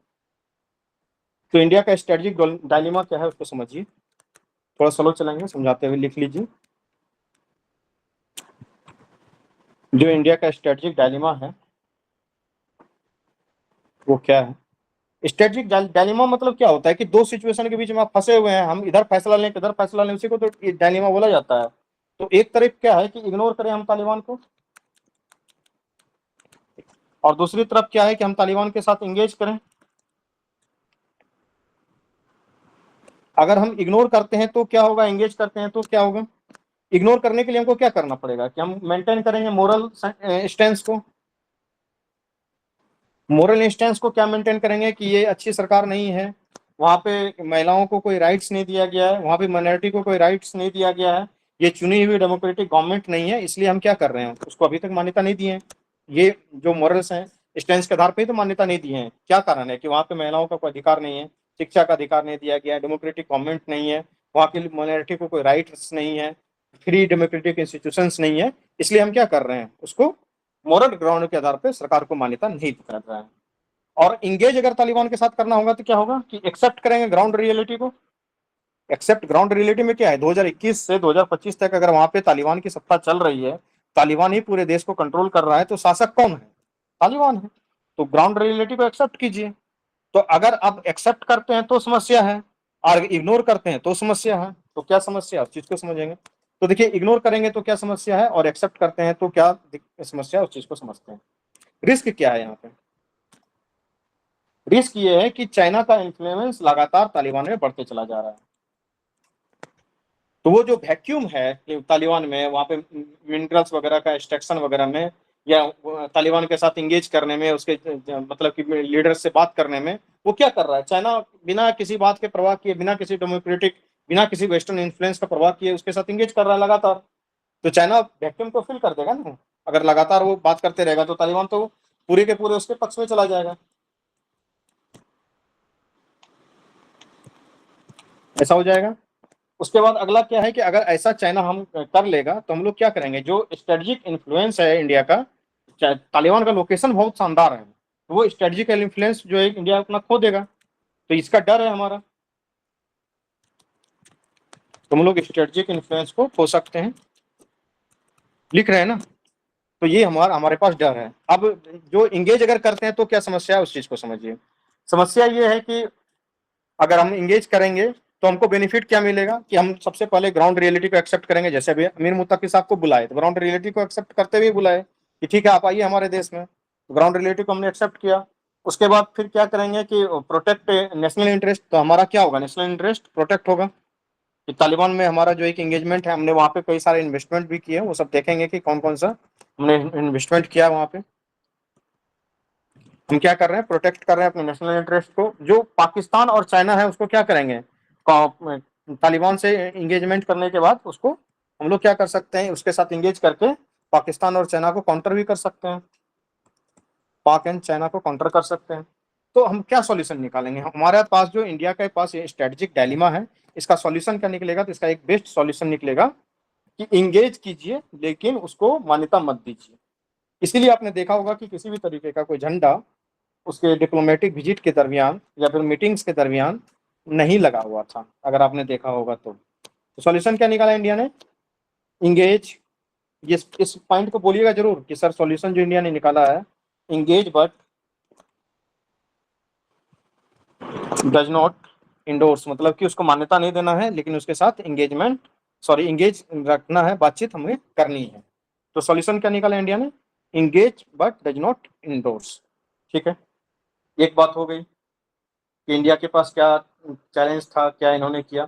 तो इंडिया का स्ट्रेटेजिक डायलेमा क्या है उसको समझिए, थोड़ा स्लो चलेंगे, समझाते हुए लिख लीजिए। जो इंडिया का स्ट्रेटेजिक डायलेमा है वो क्या है। स्ट्रेटेजिक डायलेमा मतलब क्या होता है कि दो सिचुएशन के बीच में आप फंसे हुए हैं, हम इधर फैसला लें किधर फैसला लें, उसी को तो डायलेमा बोला जाता है। तो एक तरफ क्या है कि इग्नोर करें हम तालिबान को, और दूसरी तरफ क्या है कि हम तालिबान के साथ इंगेज करें। अगर हम इग्नोर करते हैं तो क्या होगा, एंगेज करते हैं तो क्या होगा। इग्नोर करने के लिए हमको क्या करना पड़ेगा कि हम मेंटेन करेंगे मोरल स्टैंस को। मोरल स्टैंस को क्या मेंटेन करेंगे कि ये अच्छी सरकार नहीं है, वहां पे महिलाओं को कोई राइट्स नहीं दिया गया है, वहां पे माइनॉरिटी को कोई राइट्स नहीं दिया गया है, ये चुनी हुई डेमोक्रेटिक गवर्नमेंट नहीं है, इसलिए हम क्या कर रहे हैं, उसको अभी तक मान्यता नहीं दी है। ये जो मॉरल्स हैं स्टैंड के आधार पे ही तो मान्यता नहीं दी है। क्या कारण है कि वहाँ पे महिलाओं का कोई अधिकार नहीं है, शिक्षा का अधिकार नहीं दिया गया है, डेमोक्रेटिक गवर्नमेंट नहीं है, वहाँ की माइनॉरिटी को कोई राइट्स नहीं है, फ्री डेमोक्रेटिक इंस्टीट्यूशंस नहीं है, इसलिए हम क्या कर रहे हैं, उसको मॉरल ग्राउंड के आधार पर सरकार को मान्यता नहीं कर रहा है। और इंगेज अगर तालिबान के साथ करना होगा तो क्या होगा कि एक्सेप्ट करेंगे ग्राउंड रियलिटी को। एक्सेप्ट ग्राउंड रियलिटी में क्या है, 2021 से 2025 तक अगर वहां पे तालिबान की सत्ता चल रही है, तालिबान ही पूरे देश को कंट्रोल कर रहा है, तो शासक कौन है, तालिबान है। तो ग्राउंड रियलिटी को एक्सेप्ट कीजिए। तो अगर आप एक्सेप्ट करते हैं तो समस्या है, और इग्नोर करते हैं तो समस्या है। तो क्या समस्या है उस चीज को समझेंगे। तो देखिए, इग्नोर करेंगे तो क्या समस्या है, और एक्सेप्ट करते हैं तो क्या समस्या है, उस चीज को समझते हैं। रिस्क क्या है यहाँ पे, रिस्क ये है कि चाइना का इन्फ्लुएंस लगातार तालिबान में बढ़ते चला जा रहा है। तो वो जो वैक्यूम है कि तालिबान में, वहाँ पे मिनरल्स वगैरह का एक्सट्रैक्शन वगैरह में, या तालिबान के साथ इंगेज करने में, उसके मतलब कि लीडर से बात करने में, वो क्या कर रहा है, चाइना बिना किसी बात के परवाह किए, बिना किसी डेमोक्रेटिक, बिना किसी वेस्टर्न इन्फ्लुएंस का परवाह किए उसके साथ इंगेज कर रहा है लगातार। तो चाइना वैक्यूम को फिल कर देगा ना, अगर लगातार वो बात करते रहेगा तो तालिबान तो पूरे के पूरे उसके पक्ष में चला जाएगा। ऐसा हो जाएगा। उसके बाद अगला क्या है कि अगर ऐसा चाइना हम कर लेगा तो हम लोग क्या करेंगे, जो स्ट्रेटेजिक इन्फ्लुएंस है इंडिया का, तालिबान का लोकेशन बहुत शानदार है, तो वो स्ट्रेटेजिकल इन्फ्लुएंस जो है इंडिया अपना खो देगा। तो इसका डर है हमारा, तो हम लोग स्ट्रेटेजिक इन्फ्लुएंस को खो सकते हैं, लिख रहे हैं ना। तो ये हमारे पास डर है। अब जो इंगेज अगर करते हैं तो क्या समस्या है, उस चीज को समझिए। समस्या ये है कि अगर हम इंगेज करेंगे तो हमको बेनिफिट क्या मिलेगा कि हम सबसे पहले ग्राउंड रियलिटी को एक्सेप्ट करेंगे। जैसे अभी अमीर मुत्तकी साहब को बुलाए तो ग्राउंड रियलिटी को एक्सेप्ट करते हुए बुलाए कि ठीक है आप आइए हमारे देश में, तो ग्राउंड रियलिटी को हमने एक्सेप्ट किया। उसके बाद फिर क्या करेंगे कि प्रोटेक्ट नेशनल इंटरेस्ट, तो हमारा क्या होगा, नेशनल इंटरेस्ट प्रोटेक्ट होगा कि तालिबान में हमारा जो एक एंगेजमेंट है, हमने वहाँ पे कई सारे इन्वेस्टमेंट भी किए, वो सब देखेंगे कि कौन कौन सा हमने इन्वेस्टमेंट किया वहाँ पे। हम क्या कर रहे हैं, प्रोटेक्ट कर रहे हैं अपने नेशनल इंटरेस्ट को। जो पाकिस्तान और चाइना है उसको क्या करेंगे, तालिबान से इंगेजमेंट करने के बाद उसको हम लोग क्या कर सकते हैं, उसके साथ इंगेज करके पाकिस्तान और चाइना को काउंटर भी कर सकते हैं, पाक एंड चाइना को काउंटर कर सकते हैं। तो हम क्या सॉल्यूशन निकालेंगे, हमारे पास जो इंडिया के पास ये स्ट्रेटेजिक डायलेमा है, इसका सॉल्यूशन क्या निकलेगा, तो इसका एक बेस्ट सॉल्यूशन निकलेगा कि इंगेज कीजिए लेकिन उसको मान्यता मत दीजिए। इसीलिए आपने देखा होगा कि किसी भी तरीके का कोई झंडा उसके डिप्लोमेटिक विजिट के दरमियान या फिर मीटिंग्स के दरमियान नहीं लगा हुआ था, अगर आपने देखा होगा तो सॉल्यूशन क्या निकाला इंडिया ने, इंगेज। ये इस पॉइंट को बोलिएगा जरूर कि सर सॉल्यूशन जो इंडिया ने निकाला है, engage but does not endorse, मतलब कि उसको मान्यता नहीं देना है लेकिन उसके साथ इंगेज रखना है, बातचीत हमें करनी है। तो सॉल्यूशन क्या निकाला इंडिया ने, engage but does not endorse. ठीक है, एक बात हो गई कि इंडिया के पास क्या चैलेंज था, क्या इन्होंने किया।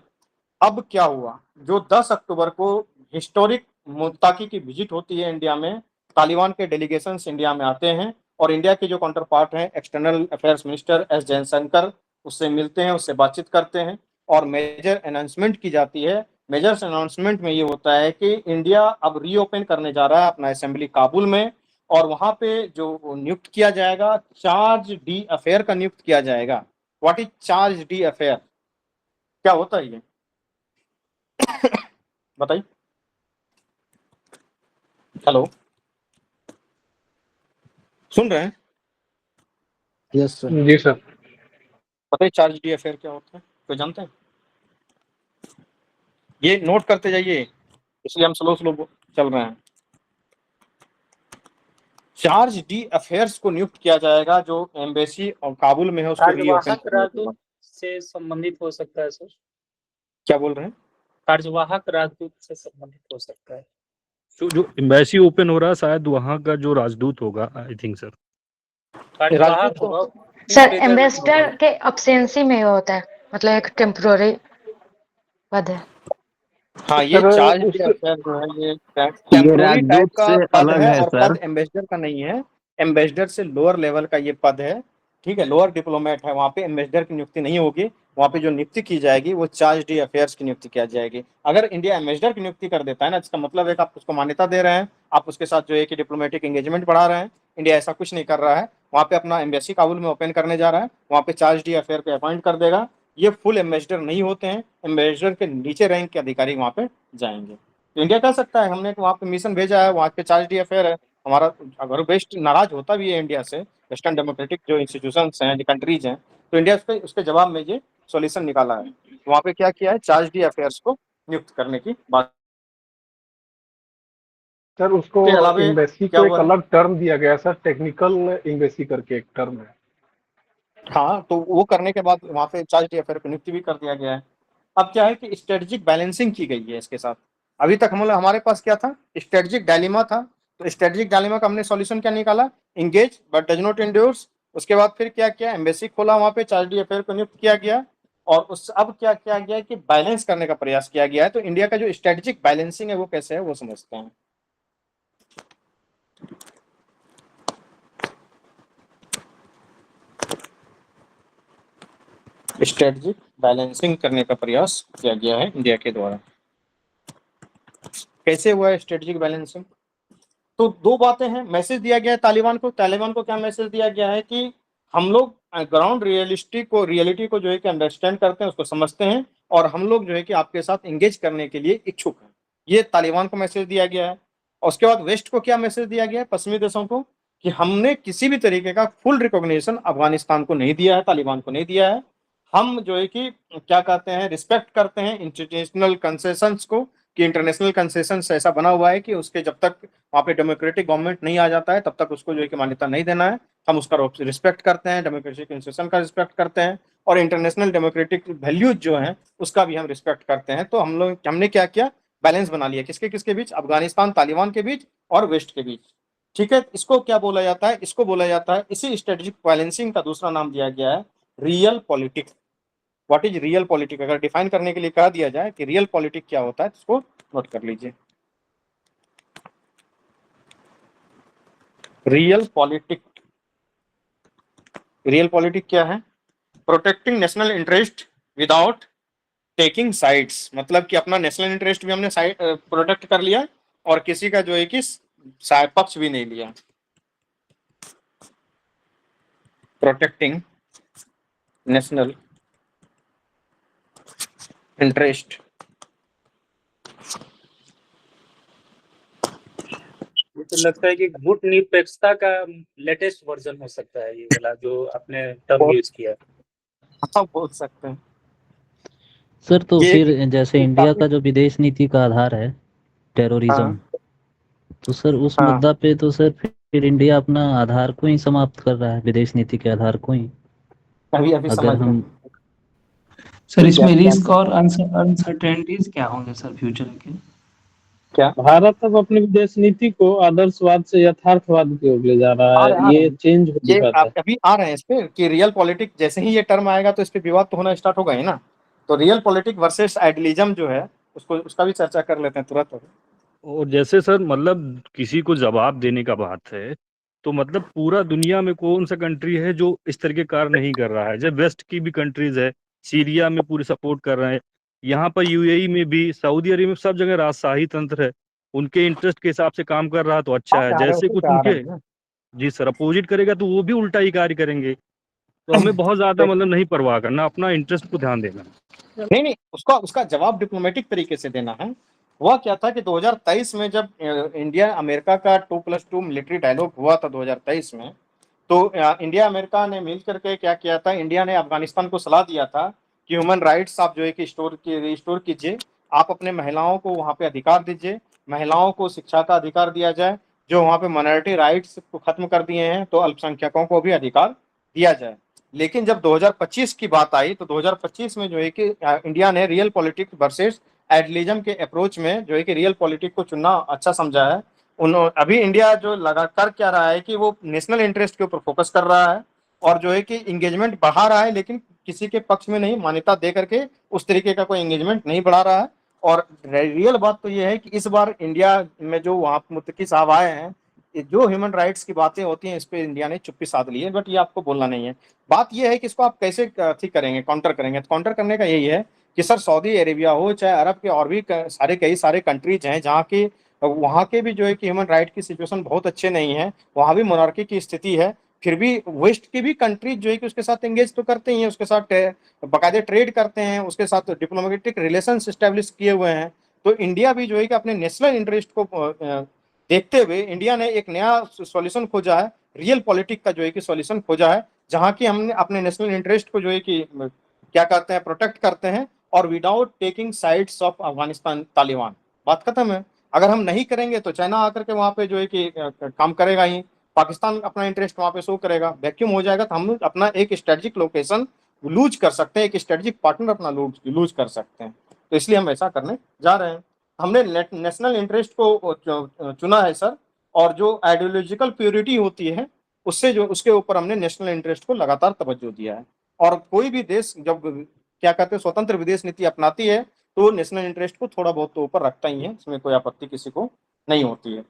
अब क्या हुआ, जो 10 अक्टूबर को हिस्टोरिक मुत्ताकी की विजिट होती है इंडिया में, तालिबान के डेलीगेशंस इंडिया में आते हैं और इंडिया के जो काउंटर पार्ट हैं external affairs minister S Jaishankar, उससे मिलते हैं, उससे बातचीत करते हैं और मेजर अनाउंसमेंट की जाती है। मेजर अनाउंसमेंट में ये होता है कि इंडिया अब रीओपन करने जा रहा है अपना असेंबली काबुल में, और वहां पे जो नियुक्त किया जाएगा, चार्ज डी अफेयर का नियुक्त किया जाएगा। What is chargé d' affaires, क्या होता है ये बताइए। हेलो, सुन रहे हैं? Yes sir. जी सर। बताइए चार्ज डी अफेयर क्या होता है, कोई जानते हैं? ये नोट करते जाइए, इसलिए हम स्लो चल रहे हैं। चार्ज डी अफेयर्स को नियुक्त किया जाएगा जो एम्बेसी और काबुल में है उसको रीओपन कार्यवाहक करने के राजदूत बाद। से संबंधित हो सकता है सर, क्या बोल रहे हैं? कार्यवाहक राजदूत से संबंधित हो सकता है। जो एम्बेसी ओपन हो रहा है शायद वहाँ का जो राजदूत होगा, आई थिंक सर। कार्यवाहक राजदूत होगा, सर एम्बेसडर के अब्सेंसी में होता है, मतलब एक टेम्पोररी पद है। हाँ, ये सर, चार्ज डी अफेयर जो है ये टेम्पोररी टाइप राजदूत का से पद अलग है है और सर। पद एम्बेसडर का नहीं है, एम्बेसडर से लोअर लेवल का ये पद है। ठीक है, लोअर डिप्लोमेट है, वहाँ पे एम्बेसडर की नियुक्ति नहीं होगी। वहाँ पे जो नियुक्ति की जाएगी वो चार्ज डी अफेयर्स की नियुक्ति की जाएगी। अगर इंडिया एम्बेसडर की नियुक्ति कर देता है ना, इसका मतलब है कि आप उसको मान्यता दे रहे हैं, आप उसके साथ जो है कि डिप्लोमेटिक एंगेजमेंट बढ़ा रहे हैं। इंडिया ऐसा कुछ नहीं कर रहा है, वहाँ पे अपना एम्बेसी काबुल में ओपन करने जा रहा है, वहाँ पे चार्ज डी अफेयर पे अपॉइंट कर देगा। ये फुल एम्बेसडर नहीं होते हैं, एम्बेसडर के नीचे रैंक के अधिकारी वहाँ पे जाएंगे। तो इंडिया कह सकता है हमने वहाँ पे मिशन भेजा है, वहाँ पे चार्ज डी अफेयर है हमारा। अगर वेस्ट नाराज होता भी है इंडिया से, वेस्टर्न डेमोक्रेटिक जो इंस्टीट्यूशंस हैं, जो कंट्रीज हैं, तो इंडिया उसके जवाब में ये सॉल्यूशन निकाला है। वहाँ पे क्या किया है, चार्ज डी अफेयर्स को नियुक्त करने की बात। सर उसको के अलावा एम्बेसी क्या को एक हुआ है? अलग टर्म दिया गया है सर, टेक्निकल एम्बेसी करके एक टर्म है। हाँ, तो वो करने के बाद वहाँ पे चार्ज डी अफेयर को नियुक्ति भी कर दिया गया है। अब क्या है कि स्ट्रेटेजिक बैलेंसिंग की गई है इसके साथ। अभी तक हमारे पास क्या था, स्ट्रेटेजिक डायलेमा था। तो स्ट्रेटेजिक डायलेमा का हमने सॉल्यूशन क्या निकाला, engage but does not endures. उसके बाद फिर क्या किया, एम्बेसी खोला, वहाँ पे चार्ज डी अफेयर को नियुक्त किया गया। और उस अब क्या किया गया कि बैलेंस करने का प्रयास किया गया है। तो इंडिया का जो स्ट्रेटेजिक बैलेंसिंग है वो कैसे है वो समझते हैं। स्ट्रेटेजिक बैलेंसिंग करने का प्रयास किया गया है इंडिया के द्वारा। कैसे हुआ है स्ट्रेटेजिक बैलेंसिंग? तो दो बातें हैं, मैसेज दिया गया है तालिबान को। तालिबान को क्या मैसेज दिया गया है कि हम लोग ग्राउंड रियलिटी को जो है कि अंडरस्टैंड करते हैं, उसको समझते हैं, और हम लोग जो है कि आपके साथ एंगेज करने के लिए इच्छुक हैं। ये तालिबान को मैसेज दिया गया है। और उसके बाद वेस्ट को क्या मैसेज दिया गया है, पश्चिमी देशों को, कि हमने किसी भी तरीके का फुल रिकॉग्निशन अफगानिस्तान को नहीं दिया है, तालिबान को नहीं दिया है। हम जो है कि क्या कहते हैं, रिस्पेक्ट करते हैं इंटरनेशनल कंसेशंस को, कि इंटरनेशनल कंसेशंस ऐसा बना हुआ है कि उसके जब तक वहाँ पे डेमोक्रेटिक गवर्नमेंट नहीं आ जाता है तब तक उसको जो है कि मान्यता नहीं देना है। हम उसका रिस्पेक्ट करते हैं, डेमोक्रेटिक इंस्टीट्यूशन का रिस्पेक्ट करते हैं, और इंटरनेशनल डेमोक्रेटिक वैल्यूज जो हैं उसका भी हम रिस्पेक्ट करते हैं। तो हमने क्या किया, बैलेंस बना लिया, किसके किसके बीच, अफगानिस्तान तालिबान के बीच और वेस्ट के बीच। ठीक है, इसको क्या बोला जाता है, इसको बोला जाता है, इसी स्ट्रेटेजिक बैलेंसिंग का दूसरा नाम दिया गया है real politics. What is real politics? अगर डिफाइन करने के लिए कह दिया जाए कि रियल पॉलिटिक्स क्या होता है, तो इसको नोट कर लीजिए। रियल पॉलिटिक्स क्या है? Protecting national interest without taking sides. मतलब कि अपना नेशनल इंटरेस्ट भी हमने साइड प्रोटेक्ट कर लिया और किसी का जो है कि पक्ष भी नहीं लिया। Protecting national interest. मुझे लगता है कि गुटनिरपेक्षता का लेटेस्ट वर्जन हो सकता है ये वाला जो आपने टर्म यूज किया। हाँ, बोल सकते हैं सर। तो ये फिर जैसे इंडिया का जो विदेश नीति का आधार है टेररिज्म, तो सर उस हाँ। मुद्दा पे तो सर फिर इंडिया अपना आधार को ही समाप्त कर रहा है, विदेश नीति के आधार को ही। अभी अगर समझ हम सर इसमें रिस्क और अनसर्टेनिटीज क्या होंगे सर फ्यूचर के? क्या भारत अब अपनी विदेश नीति को आदर्शवाद से यथार्थवाद की ओर ले जा रहा आ है, रहे ये हैं। चेंज हो ये दिखाता है। अभी आ रहे हैं इस पे कि रियल पॉलिटिक्स, जैसे ही ये टर्म आएगा तो इस पे विवाद तो होना स्टार्ट होगा ही ना। तो रियल पॉलिटिक्स वर्सेस आइडियलिज्म जो है उसका भी चर्चा कर लेते हैं तुरंत। और जैसे सर मतलब किसी को जवाब देने का बात है, तो मतलब पूरा दुनिया में कौन सा कंट्री है जो इस तरह के कार्य नहीं कर रहा है? जब वेस्ट की भी कंट्रीज है, सीरिया में पूरी सपोर्ट कर रहे हैं, यहाँ पर यूएई में भी, सऊदी अरब में, सब जगह राजशाही तंत्र है, उनके इंटरेस्ट के हिसाब से काम कर रहा है तो अच्छा है। जैसे कुछ उनके जी सर अपोजिट करेगा तो वो भी उल्टा ही कार्य करेंगे। तो हमें बहुत ज्यादा मतलब नहीं परवाह करना, अपना इंटरेस्ट को ध्यान देना। नहीं, उसका जवाब डिप्लोमेटिक तरीके से देना है। हुआ क्या था कि 2023 में जब इंडिया अमेरिका का 2+2 मिलिट्री डायलॉग हुआ था 2023 में, तो इंडिया अमेरिका ने मिल करके क्या किया था, इंडिया ने अफगानिस्तान को सलाह दिया था कि ह्यूमन राइट्स आप जो है कि रिस्टोर कीजिए, आप अपने महिलाओं को वहाँ पे अधिकार दीजिए, महिलाओं को शिक्षा का अधिकार दिया जाए, जो वहाँ पे माइनॉरिटी राइट्स को खत्म कर दिए हैं तो अल्पसंख्यकों को भी अधिकार दिया जाए। लेकिन जब 2025 की बात आई तो 2025 में जो है कि इंडिया ने रियल पॉलिटिक्स वर्सेस आइडियलिज्म के अप्रोच में जो है कि रियल पॉलिटिक्स को चुनना अच्छा समझा है। अभी इंडिया जो लगातार क्या रहा है कि वो नेशनल इंटरेस्ट के ऊपर फोकस कर रहा है और जो है कि इंगेजमेंट बढ़ा रहा है, लेकिन किसी के पक्ष में नहीं, मान्यता दे करके उस तरीके का कोई इंगेजमेंट नहीं बढ़ा रहा है। और रियल बात तो ये है कि इस बार इंडिया में जो वहाँ मुत्तकी साहब आए हैं, जो ह्यूमन राइट्स की बातें होती हैं इस पे इंडिया ने चुप्पी साध ली है, बट ये आपको बोलना नहीं है। बात ये है कि इसको आप कैसे ठीक करेंगे, काउंटर करेंगे। तो काउंटर करने का यही है कि सर सऊदी अरेबिया हो चाहे अरब के और भी कई सारे कंट्रीज हैं जहाँ की वहाँ के भी जो है कि ह्यूमन राइट की सिचुएशन बहुत अच्छे नहीं है, वहाँ भी मोनार्की की स्थिति है, फिर भी वेस्ट की भी कंट्रीज जो है कि उसके साथ एंगेज तो करते ही हैं, उसके साथ बाकायदे ट्रेड करते हैं, उसके साथ डिप्लोमेटिक रिलेशन स्टैब्लिश किए हुए हैं। तो इंडिया भी जो है कि अपने नेशनल इंटरेस्ट को देखते हुए इंडिया ने एक नया सॉल्यूशन खोजा है, रियल पॉलिटिक का जो है कि सॉल्यूशन खोजा है, जहां की हमने अपने नेशनल इंटरेस्ट को जो है कि क्या कहते हैं प्रोटेक्ट करते हैं, और without taking sides of Afghanistan Taliban. बात खत्म है। अगर हम नहीं करेंगे तो चाइना आकर के वहां पे जो है कि काम करेगा ही, पाकिस्तान अपना इंटरेस्ट वहां पे शो करेगा, वैक्यूम हो जाएगा, तो हम अपना एक स्ट्रेटेजिक लोकेशन लूज कर सकते हैं, एक स्ट्रेटेजिक पार्टनर अपना लूज कर सकते हैं। तो इसलिए हम ऐसा करने जा रहे हैं। हमने नेशनल इंटरेस्ट को चुना है सर, और जो आइडियोलॉजिकल प्योरिटी होती है उससे जो उसके ऊपर हमने नेशनल इंटरेस्ट को लगातार तवज्जो दिया है। और कोई भी देश जब क्या कहते हैं स्वतंत्र विदेश नीति अपनाती है तो नेशनल इंटरेस्ट को थोड़ा बहुत तो ऊपर रखता ही है, इसमें कोई आपत्ति किसी को नहीं होती है।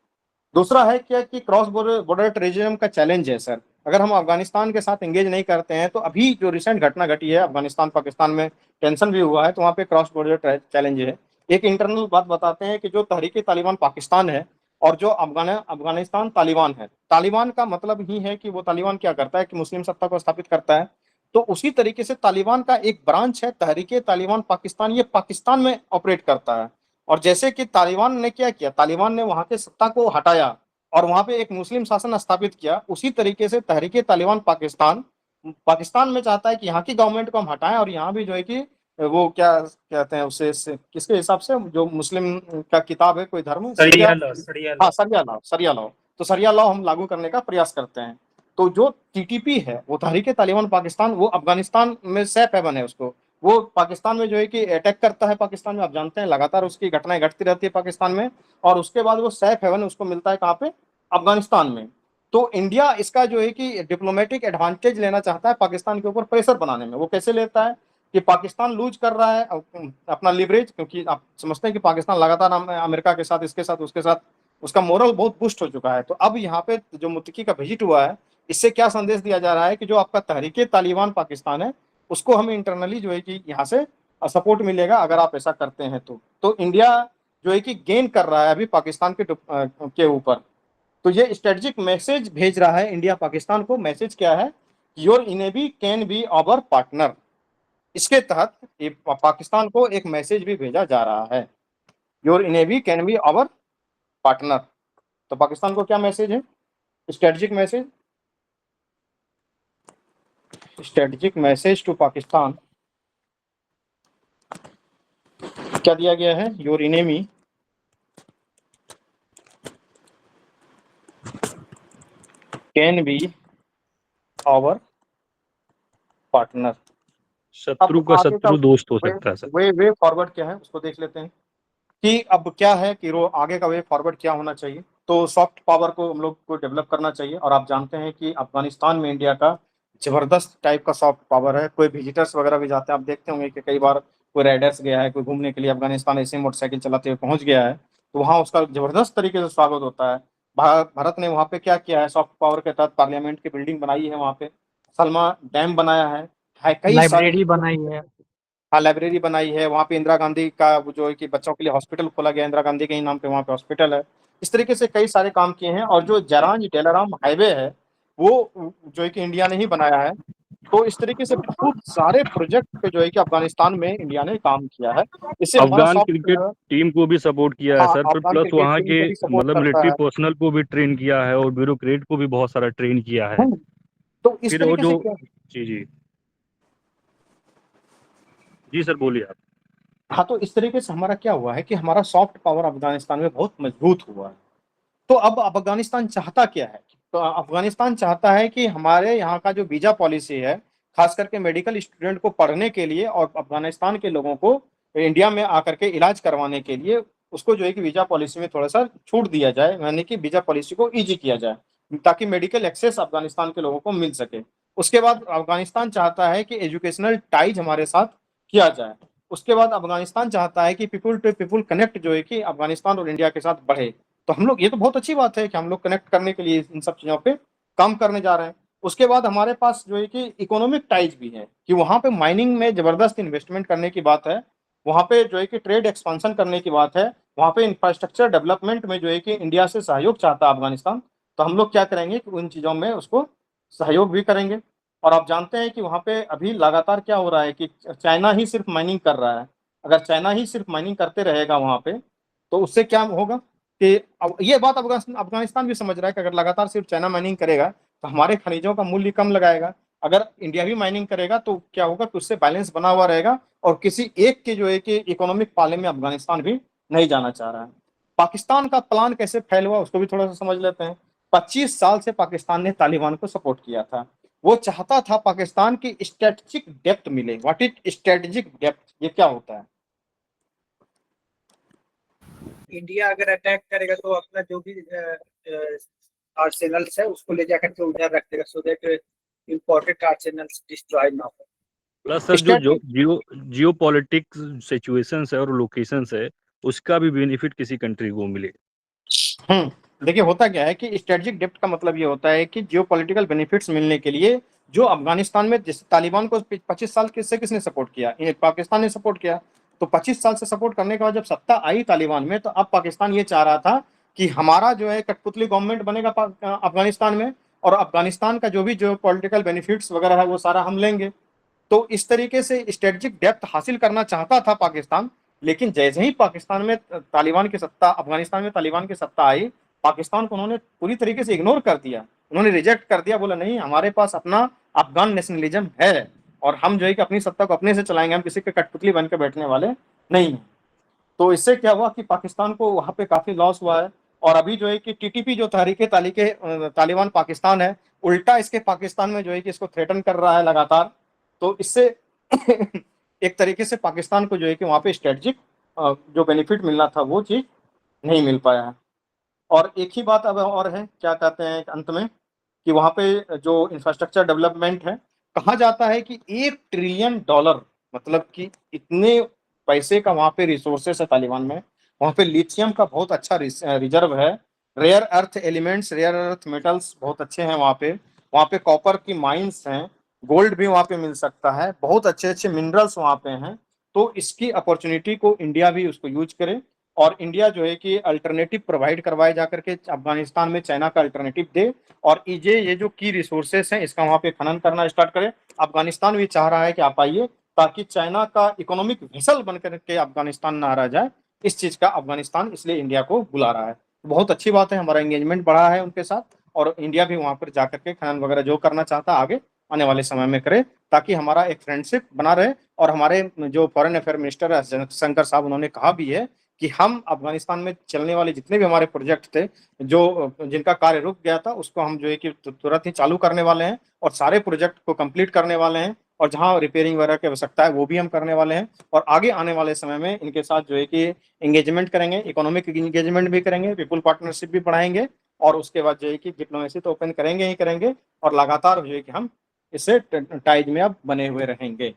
दूसरा है क्या कि क्रॉस बॉर्डर टेररिज्म का चैलेंज है सर। अगर हम अफगानिस्तान के साथ एंगेज नहीं करते हैं तो अभी जो रिसेंट घटना घटी है अफगानिस्तान पाकिस्तान में टेंशन भी हुआ है, तो वहाँ पे क्रॉस बॉर्डर चैलेंज है। एक इंटरनल बात बताते हैं कि जो तहरीक तालिबान पाकिस्तान है और जो अफगानिस्तान तालिबान है, तालिबान का मतलब ही है कि वो तालिबान क्या करता है कि मुस्लिम सत्ता को स्थापित करता है। तो उसी तरीके से तालिबान का एक ब्रांच है तहरीक तालिबान पाकिस्तान, ये पाकिस्तान में ऑपरेट करता है। और जैसे कि तालिबान ने क्या किया, तालिबान ने वहां के सत्ता को हटाया और वहां पे एक मुस्लिम शासन स्थापित किया, उसी तरीके से तहरीक तालिबान पाकिस्तान में चाहता है कि यहाँ की गवर्नमेंट को हम हटाएं और यहाँ भी जो है कि वो क्या कहते हैं उसे किसके हिसाब से जो मुस्लिम का किताब है कोई धर्म सरिया हाँ सरिया लॉ, तो सरिया लॉ हम लागू करने का प्रयास करते हैं। तो जो टीटीपी है वो तहरीक तालिबान पाकिस्तान, वो अफगानिस्तान में सेफ हेवन है, उसको वो पाकिस्तान में जो है कि अटैक करता है पाकिस्तान में, आप जानते हैं लगातार उसकी घटनाएं घटती रहती है पाकिस्तान में, और उसके बाद वो सेफ हेवन उसको मिलता है कहाँ पे, अफगानिस्तान में। तो इंडिया इसका जो है कि डिप्लोमेटिक एडवांटेज लेना चाहता है पाकिस्तान के ऊपर प्रेशर बनाने में। वो कैसे लेता है कि पाकिस्तान लूज कर रहा है अपना लिवरेज, क्योंकि आप समझते हैं कि पाकिस्तान लगातार अमेरिका के साथ इसके साथ उसके साथ उसका मोरल बहुत बुस्ट हो चुका है। तो अब यहाँ पे जो मुत्तकी का विजिट हुआ है, इससे क्या संदेश दिया जा रहा है कि जो आपका तहरीक तालिबान पाकिस्तान है उसको हमें इंटरनली जो है कि यहाँ से सपोर्ट मिलेगा अगर आप ऐसा करते हैं तो इंडिया जो है कि गेन कर रहा है अभी पाकिस्तान के ऊपर। तो ये स्ट्रेटेजिक मैसेज भेज रहा है इंडिया पाकिस्तान को। मैसेज क्या है, your navy can be our partner. इसके तहत पाकिस्तान को एक मैसेज भी भेजा जा रहा है, your navy can be our partner. तो पाकिस्तान को क्या मैसेज है, स्ट्रेटेजिक मैसेज टू पाकिस्तान क्या दिया गया है, your enemy can be our partner. शत्रु का शत्रु दोस्त हो सकता है सर। वे फॉरवर्ड क्या है उसको देख लेते हैं कि अब क्या है कि आगे का वे फॉरवर्ड क्या होना चाहिए। तो सॉफ्ट पावर को हम लोग को डेवलप करना चाहिए, और आप जानते हैं कि अफगानिस्तान में इंडिया का जबरदस्त टाइप का सॉफ्ट पावर है। कोई विजिटर्स वगैरह भी जाते हैं, आप देखते होंगे कि कई बार कोई राइडर्स गया है, कोई घूमने के लिए अफगानिस्तान ऐसे मोटरसाइकिल चलाते हुए पहुंच गया है, तो वहाँ उसका जबरदस्त तरीके से स्वागत होता है। भारत ने वहाँ पे क्या किया है, सॉफ्ट पावर के तहत पार्लियामेंट की बिल्डिंग बनाई है, वहाँ पे सलमा डैम बनाया है, कई लाइब्रेरी बनाई है, हाँ लाइब्रेरी बनाई है, वहाँ पे इंदिरा गांधी का जो है कि बच्चों के लिए हॉस्पिटल खोला गया, इंदिरा गांधी के ही नाम पे वहाँ पे हॉस्पिटल है। इस तरीके से कई सारे काम किए हैं। और जो जरांज डेलाराम हाईवे है वो जो है कि इंडिया ने ही बनाया है। तो इस तरीके से बहुत सारे प्रोजेक्ट पे जो है कि अफगानिस्तान में इंडिया ने काम किया है। इससे अफगान क्रिकेट टीम को भी सपोर्ट किया है सर, प्लस वहाँ के मतलब मिलिट्री पर्सनल को भी ट्रेन किया है और ब्यूरोक्रेट को भी बहुत सारा ट्रेन किया है। तो इस तरीके से क्या जी सर बोलिए आप। हाँ, तो इस तरीके से हमारा क्या हुआ है कि हमारा सॉफ्ट पावर अफगानिस्तान में बहुत मजबूत हुआ है। तो अब अफगानिस्तान चाहता क्या है, तो अफगानिस्तान चाहता है कि हमारे यहाँ का जो वीजा पॉलिसी है, खास करके मेडिकल स्टूडेंट को पढ़ने के लिए और अफगानिस्तान के लोगों को इंडिया में आकर के इलाज करवाने के लिए, उसको जो है कि वीजा पॉलिसी में थोड़ा सा छूट दिया जाए, यानी कि वीजा पॉलिसी को ईजी किया जाए ताकि मेडिकल एक्सेस अफगानिस्तान के लोगों को मिल सके। उसके बाद अफगानिस्तान चाहता है कि एजुकेशनल टाइज हमारे साथ किया जाए। उसके बाद अफगानिस्तान चाहता है कि पीपुल टू पीपुल कनेक्ट जो है कि अफगानिस्तान और इंडिया के साथ बढ़े। तो हम लोग, ये तो बहुत अच्छी बात है कि हम लोग कनेक्ट करने के लिए इन सब चीज़ों पे काम करने जा रहे हैं। उसके बाद हमारे पास जो है कि इकोनॉमिक टाइज भी है कि वहाँ पे माइनिंग में ज़बरदस्त इन्वेस्टमेंट करने की बात है, वहाँ पे जो है कि ट्रेड एक्सपांसन करने की बात है, वहाँ पे इंफ्रास्ट्रक्चर डेवलपमेंट में जो है कि इंडिया से सहयोग चाहता है अफगानिस्तान। तो हम लोग क्या करेंगे कि उन चीज़ों में उसको सहयोग भी करेंगे। और आप जानते हैं कि वहाँ पे अभी लगातार क्या हो रहा है कि चाइना ही सिर्फ माइनिंग कर रहा है। अगर चाइना ही सिर्फ माइनिंग करते रहेगा वहाँ पे, तो उससे क्या होगा कि अब ये बात अफगानिस्तान भी समझ रहा है कि अगर लगातार सिर्फ चाइना माइनिंग करेगा तो हमारे खनिजों का मूल्य कम लगाएगा। अगर इंडिया भी माइनिंग करेगा तो क्या होगा कि उससे बैलेंस बना हुआ रहेगा और किसी एक के जो है कि इकोनॉमिक पाले में अफगानिस्तान भी नहीं जाना चाह रहा है। पाकिस्तान का प्लान कैसे फैल हुआ उसको भी थोड़ा सा समझ लेते हैं। 25 साल से पाकिस्तान ने तालिबान को सपोर्ट किया था। वो चाहता था पाकिस्तान की स्ट्रेटेजिक डेप्थ मिले। व्हाट इज स्ट्रेटेजिक डेप्थ, ये क्या होता है? इंडिया अगर अटैक करेगा तो अपना जो भी आर्सेनल्स है उसको ले जाकर के उधर रख देगा, so that important Arsenal's destroy ना हो। प्लस सर जो जियो पॉलिटिक्स सिचुएशंस है और लोकेशंस है, उसका भी बेनिफिट किसी कंट्री को मिले। देखिए होता क्या है कि स्ट्रेटेजिक डेप्थ का मतलब ये होता है कि जियोपॉलिटिकल बेनिफिट्स मिलने के लिए जो अफगानिस्तान में जिस तालिबान को 25 साल किसने सपोर्ट किया? पाकिस्तान ने सपोर्ट किया। तो 25 साल से सपोर्ट करने के बाद जब सत्ता आई तालिबान में, तो अब पाकिस्तान ये चाह रहा था कि हमारा जो है कठपुतली गवर्नमेंट बनेगा अफगानिस्तान में, और अफगानिस्तान का जो भी जो पॉलिटिकल बेनिफिट्स वगैरह है वो सारा हम लेंगे। तो इस तरीके से स्ट्रेटेजिक डेप्थ हासिल करना चाहता था पाकिस्तान। लेकिन जैसे ही पाकिस्तान में तालिबान की सत्ता, अफगानिस्तान में तालिबान की सत्ता आई, पाकिस्तान को उन्होंने पूरी तरीके से इग्नोर कर दिया। उन्होंने रिजेक्ट कर दिया, बोला नहीं, हमारे पास अपना अफगान नेशनलिज्म है और हम जो है कि अपनी सत्ता को अपने से चलाएंगे, हम किसी के कठपुतली बन के बैठने वाले नहीं हैं। तो इससे क्या हुआ कि पाकिस्तान को वहाँ पे काफी लॉस हुआ है। और अभी जो है कि टीटीपी जो तालिबान पाकिस्तान है, उल्टा इसके पाकिस्तान में जो है कि इसको थ्रेटन कर रहा है लगातार। तो इससे एक तरीके से पाकिस्तान को जो है कि वहाँ पे स्ट्रेटजिक जो बेनिफिट मिलना था वो चीज नहीं मिल पाया है। और एक ही बात अब और है, क्या कहते हैं अंत में, कि वहाँ पे जो इंफ्रास्ट्रक्चर डेवलपमेंट है, कहा जाता है कि $1 ट्रिलियन, मतलब कि इतने पैसे का वहाँ पे रिसोर्सेस है तालिबान में। वहाँ पे लिथियम का बहुत अच्छा रिजर्व है, rare earth elements, rare earth metals बहुत अच्छे हैं वहाँ पे कॉपर की माइंस हैं, गोल्ड भी वहाँ पे मिल सकता है, बहुत अच्छे अच्छे मिनरल्स वहाँ पे हैं। तो इसकी अपॉर्चुनिटी को इंडिया भी उसको यूज करे और इंडिया जो है कि अल्टरनेटिव प्रोवाइड करवाए जाकर के अफगानिस्तान में चाइना का अल्टरनेटिव दे, और ये जो की रिसोर्सेस हैं इसका वहाँ पे खनन करना स्टार्ट करे। अफगानिस्तान भी चाह रहा है कि आप आइए, ताकि चाइना का इकोनॉमिक वेसल बनकर के अफगानिस्तान ना रह जाए। इस चीज का अफगानिस्तान इसलिए इंडिया को बुला रहा है। बहुत अच्छी बात है, हमारा एंगेजमेंट बढ़ा है उनके साथ, और इंडिया भी वहाँ पर जाकर के खनन वगैरह जो करना चाहता है आगे आने वाले समय में करे, ताकि हमारा एक फ्रेंडशिप बना रहे। और हमारे जो फॉरेन अफेयर मिनिस्टर है शंकर साहब, उन्होंने कहा भी है कि हम अफगानिस्तान में चलने वाले जितने भी हमारे प्रोजेक्ट थे, जो जिनका कार्य रुक गया था, उसको हम जो है कि तुरंत ही चालू करने वाले हैं और सारे प्रोजेक्ट को कंप्लीट करने वाले हैं। और जहां रिपेयरिंग वगैरह की आवश्यकता है वो भी हम करने वाले हैं। और आगे आने वाले समय में इनके साथ जो है कि एंगेजमेंट करेंगे, इकोनॉमिक एंगेजमेंट भी करेंगे, पीपुल पार्टनरशिप भी बढ़ाएंगे, और उसके बाद जो है कि डिप्लोमेसी तो ओपन करेंगे ही करेंगे, और लगातार जो है कि हम इससे टाइज में अब बने हुए रहेंगे।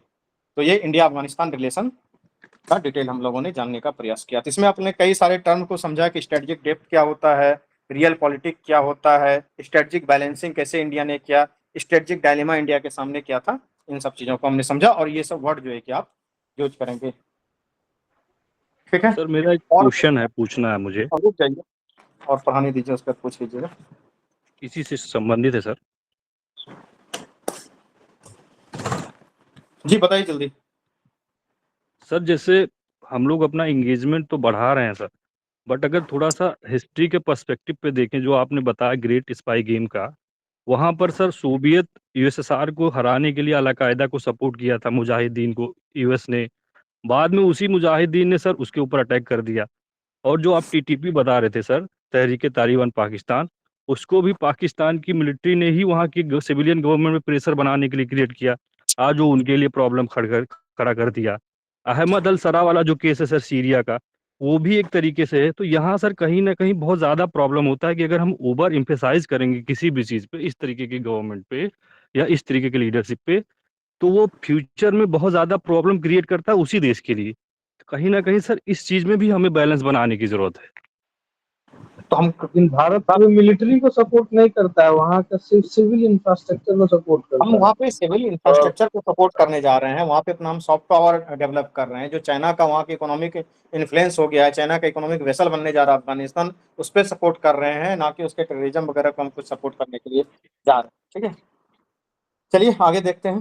तो ये इंडिया अफगानिस्तान रिलेशन का डिटेल हम लोगों ने जानने का प्रयास किया। तो इसमें अपने कई सारे टर्म को समझा कि स्ट्रेटेजिक डेप्थ क्या होता है, रियल पॉलिटिक क्या होता है, स्ट्रेटेजिक बैलेंसिंग कैसे इंडिया ने किया, स्ट्रेटेजिक डायलेमा इंडिया के सामने क्या था, इन सब चीजों को हमने समझा। और ये सब वर्ड जो है कि आप यूज करेंगे, ठीक है। सर मेरा एक क्वेश्चन है, पूछना है मुझे। रुक जाइए और पढ़ाने दीजिए, उसका पूछ लीजिएगा। इसी से संबंधित है सर। जी बताइए जल्दी। सर जैसे हम लोग अपना एंगेजमेंट तो बढ़ा रहे हैं सर, बट अगर थोड़ा सा हिस्ट्री के पर्सपेक्टिव पे देखें, जो आपने बताया ग्रेट स्पाई गेम का, वहाँ पर सर सोवियत यूएसएसआर को हराने के लिए अलकायदा को सपोर्ट किया था, मुजाहिदीन को यूएस ने। बाद में उसी मुजाहिदीन ने सर उसके ऊपर अटैक कर दिया। और जो आप टीटीपी बता रहे थे सर, तहरीक तालिबान पाकिस्तान, उसको भी पाकिस्तान की मिलिट्री ने ही वहाँ की सिविलियन गवर्नमेंट में प्रेशर बनाने के लिए क्रिएट किया, आज जो उनके लिए प्रॉब्लम खड़ा कर दिया। अहमद अल सरा वाला जो केस है सर सीरिया का, वो भी एक तरीके से है। तो यहाँ सर कहीं ना कहीं बहुत ज़्यादा प्रॉब्लम होता है कि अगर हम ओवर इम्फेसाइज करेंगे किसी भी चीज़ पे, इस तरीके की गवर्नमेंट पे या इस तरीके की लीडरशिप पे, तो वो फ्यूचर में बहुत ज़्यादा प्रॉब्लम क्रिएट करता है उसी देश के लिए। कहीं ना कहीं सर इस चीज़ में भी हमें बैलेंस बनाने की ज़रूरत है। तो हम लेकिन भारत तो मिलिट्री को सपोर्ट नहीं करता है, वहाँ का सिर्फ सिविल इंफ्रास्ट्रक्चर को सपोर्ट हम करता है। वहाँ पे सिविल इंफ्रास्ट्रक्चर को सपोर्ट करने जा रहे हैं, वहाँ पे अपना हम सॉफ्ट पावर डेवलप कर रहे हैं। जो चाइना का वहाँ के इकोनॉमिक इन्फ्लुएंस हो गया है, चाइना का इकोनॉमिक वेसल बनने जा रहा है अफगानिस्तान, उस पर सपोर्ट कर रहे हैं, ना कि उसके टेररिज्म वगैरह को हम कुछ सपोर्ट करने के लिए जा रहे हैं। ठीक है, चलिए आगे देखते हैं।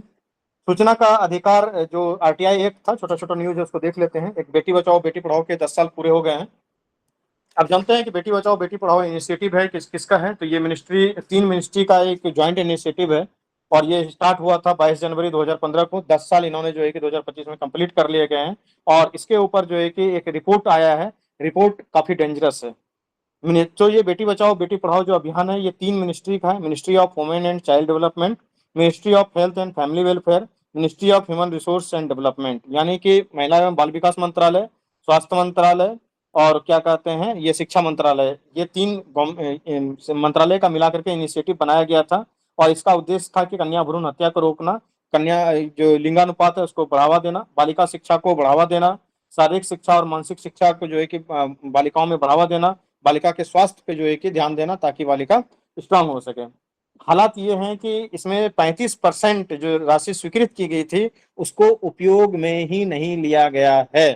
सूचना का अधिकार जो आरटीआई एक्ट था, छोटा छोटा न्यूज है उसको देख लेते हैं। एक बेटी बचाओ बेटी पढ़ाओ के 10 साल पूरे हो गए हैं। आप जानते हैं कि बेटी बचाओ बेटी पढ़ाओ इनिशिएटिव है किसका है, तो ये तीन मिनिस्ट्री का एक ज्वाइंट इनिशिएटिव है और ये स्टार्ट हुआ था 22 जनवरी 2015 को। 10 साल इन्होंने जो है कि 2025 में कंप्लीट कर लिए गए हैं और इसके ऊपर जो है कि एक रिपोर्ट आया है। रिपोर्ट काफी डेंजरस है। तो ये बेटी बचाओ बेटी पढ़ाओ जो अभियान है, ये 3 मिनिस्ट्री का है। Ministry of women and child development, ministry of health and family welfare, ministry of human resource and development, यानी कि महिला एवं बाल विकास मंत्रालय, स्वास्थ्य मंत्रालय और क्या कहते हैं ये शिक्षा मंत्रालय। ये 3 मंत्रालय का मिलाकर के इनिशिएटिव बनाया गया था और इसका उद्देश्य था कि कन्या भ्रूण हत्या को रोकना, कन्या जो लिंगानुपात है उसको बढ़ावा देना, बालिका शिक्षा को बढ़ावा देना, शारीरिक शिक्षा और मानसिक शिक्षा को जो है कि बालिकाओं में बढ़ावा देना, बालिका के स्वास्थ्य पे जो है कि ध्यान देना ताकि बालिका स्ट्रांग हो सके। हालात ये हैं कि इसमें 35% जो राशि स्वीकृत की गई थी उसको उपयोग में ही नहीं लिया गया है।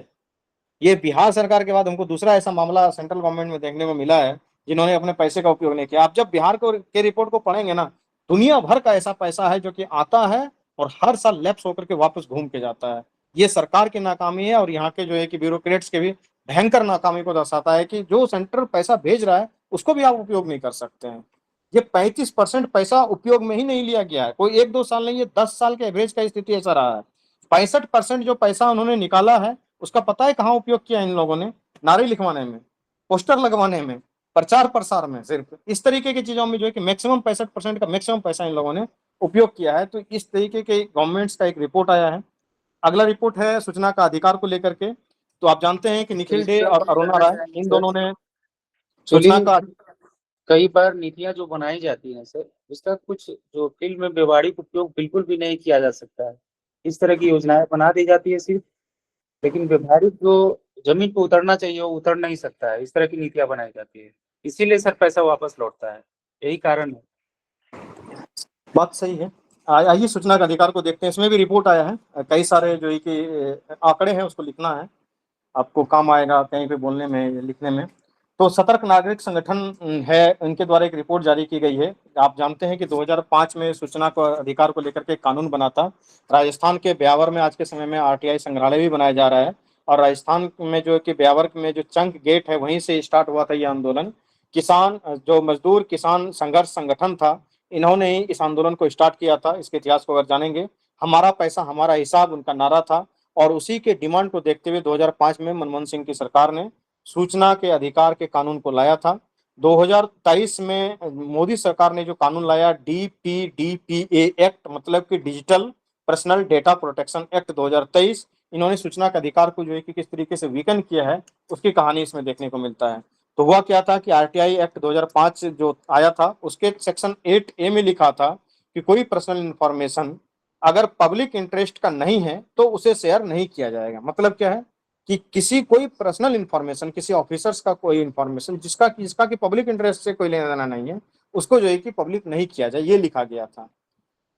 ये बिहार सरकार के बाद हमको दूसरा ऐसा मामला सेंट्रल गवर्नमेंट में देखने को मिला है जिन्होंने अपने पैसे का उपयोग नहीं किया। आप जब बिहार के रिपोर्ट को पढ़ेंगे ना, दुनिया भर का ऐसा पैसा है जो कि आता है और हर साल लैप्स होकर के वापस घूम के जाता है। ये सरकार की नाकामी है और यहाँ के जो है कि ब्यूरोक्रेट्स के भी भयंकर नाकामी को दर्शाता है कि जो सेंटर पैसा भेज रहा है उसको भी आप उपयोग नहीं कर सकते हैं। ये 35% पैसा उपयोग में ही नहीं लिया गया है। कोई 1-2 साल नहीं, ये 10 साल के एवरेज का स्थिति ऐसा रहा है। 65% जो पैसा उन्होंने निकाला है उसका पता है कहाँ उपयोग किया इन लोगों ने? नारे लिखवाने में, पोस्टर लगवाने में, प्रचार प्रसार में, सिर्फ इस तरीके की चीजों में जो है कि मैक्सिमम 65% का मैक्सिमम पैसा इन लोगों ने उपयोग किया है। तो इस तरीके के गवर्नमेंट्स का एक रिपोर्ट आया है। अगला रिपोर्ट है सूचना का अधिकार को लेकर के। तो आप जानते हैं कि निखिल डे और अरुणा राय इन दोनों ने सूचना का कई बार नीतियां जो बनाई जाती हैं सर, उसका कुछ जो फिल्म में व्यवहारिक उपयोग बिल्कुल भी नहीं किया जा सकता है। इस तरह की योजनाएं बना दी जाती है सिर्फ, लेकिन व्यवहारिक जो जमीन पर उतरना चाहिए वो उतर नहीं सकता है। इस तरह की नीतियां बनाई जाती है, इसीलिए सर पैसा वापस लौटता है, यही कारण है। बात सही है। आइए सूचना का अधिकार को देखते हैं। इसमें भी रिपोर्ट आया है, कई सारे जो है कि आंकड़े हैं उसको लिखना है, आपको काम आएगा कहीं पे बोलने में लिखने में। तो सतर्क नागरिक संगठन है, उनके द्वारा एक रिपोर्ट जारी की गई है। आप जानते हैं कि 2005 में सूचना का अधिकार को लेकर के कानून बना था। राजस्थान के ब्यावर में आज के समय में आरटीआई संग्रहालय भी बनाया जा रहा है और राजस्थान में जो कि ब्यावर में जो चंक गेट है वहीं से स्टार्ट हुआ था ये आंदोलन। किसान जो मजदूर किसान संघर्ष संगठन था, इन्होंने ही इस आंदोलन को स्टार्ट किया था। इसके इतिहास को अगर जानेंगे, हमारा पैसा हमारा हिसाब उनका नारा था और उसी के डिमांड को देखते हुए 2005 में मनमोहन सिंह की सरकार ने सूचना के अधिकार के कानून को लाया था। 2023 में मोदी सरकार ने जो कानून लाया DPDPA एक्ट, मतलब कि digital personal data protection act 2023, इन्होंने सूचना के अधिकार को जो है कि किस तरीके से वीकन किया है उसकी कहानी इसमें देखने को मिलता है। तो हुआ क्या था कि आरटीआई एक्ट 2005 जो आया था उसके सेक्शन 8A में लिखा था कि कोई पर्सनल इंफॉर्मेशन अगर पब्लिक इंटरेस्ट का नहीं है तो उसे शेयर नहीं किया जाएगा। मतलब क्या है कि किसी कोई पर्सनल इंफॉर्मेशन, किसी ऑफिसर्स का कोई इंफॉर्मेशन जिसका कि पब्लिक इंटरेस्ट से कोई लेना देना नहीं है, उसको जो है कि पब्लिक नहीं किया जाए, ये लिखा गया था।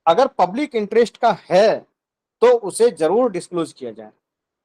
अगर पब्लिक इंटरेस्ट का है तो उसे जरूर डिस्क्लोज किया जाए।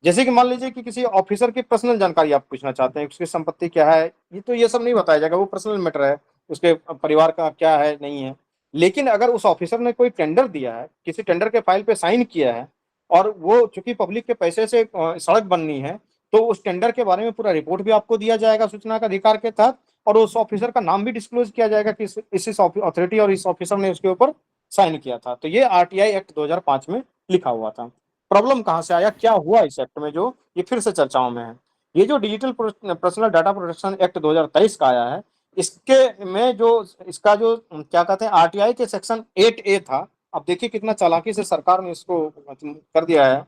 जैसे कि मान लीजिए कि किसी ऑफिसर की पर्सनल जानकारी आप पूछना चाहते हैं, उसकी संपत्ति क्या है, ये सब नहीं बताया जाएगा, वो पर्सनल मैटर है, उसके परिवार का क्या है नहीं है। लेकिन अगर उस ऑफिसर ने कोई टेंडर दिया है, किसी टेंडर के फाइल पे साइन किया है और वो चूंकि पब्लिक के पैसे से सड़क बननी है, तो उस टेंडर के बारे में पूरा रिपोर्ट भी आपको दिया जाएगा सूचना का अधिकार के तहत और उस ऑफिसर का नाम भी डिस्क्लोज किया जाएगा कि इस अथॉरिटी और इस ऑफिसर ने उसके ऊपर साइन किया था। तो ये आरटीआई एक्ट 2005 में लिखा हुआ था। प्रॉब्लम कहां से आया, क्या हुआ इस एक्ट में जो ये फिर से चर्चाओं में है? ये जो digital personal data protection act 2023 का आया है, इसके में जो इसका जो क्या कहते हैं आरटीआई के सेक्शन 8A था। अब देखिए कितना चालाकी से सरकार ने इसको कर दिया है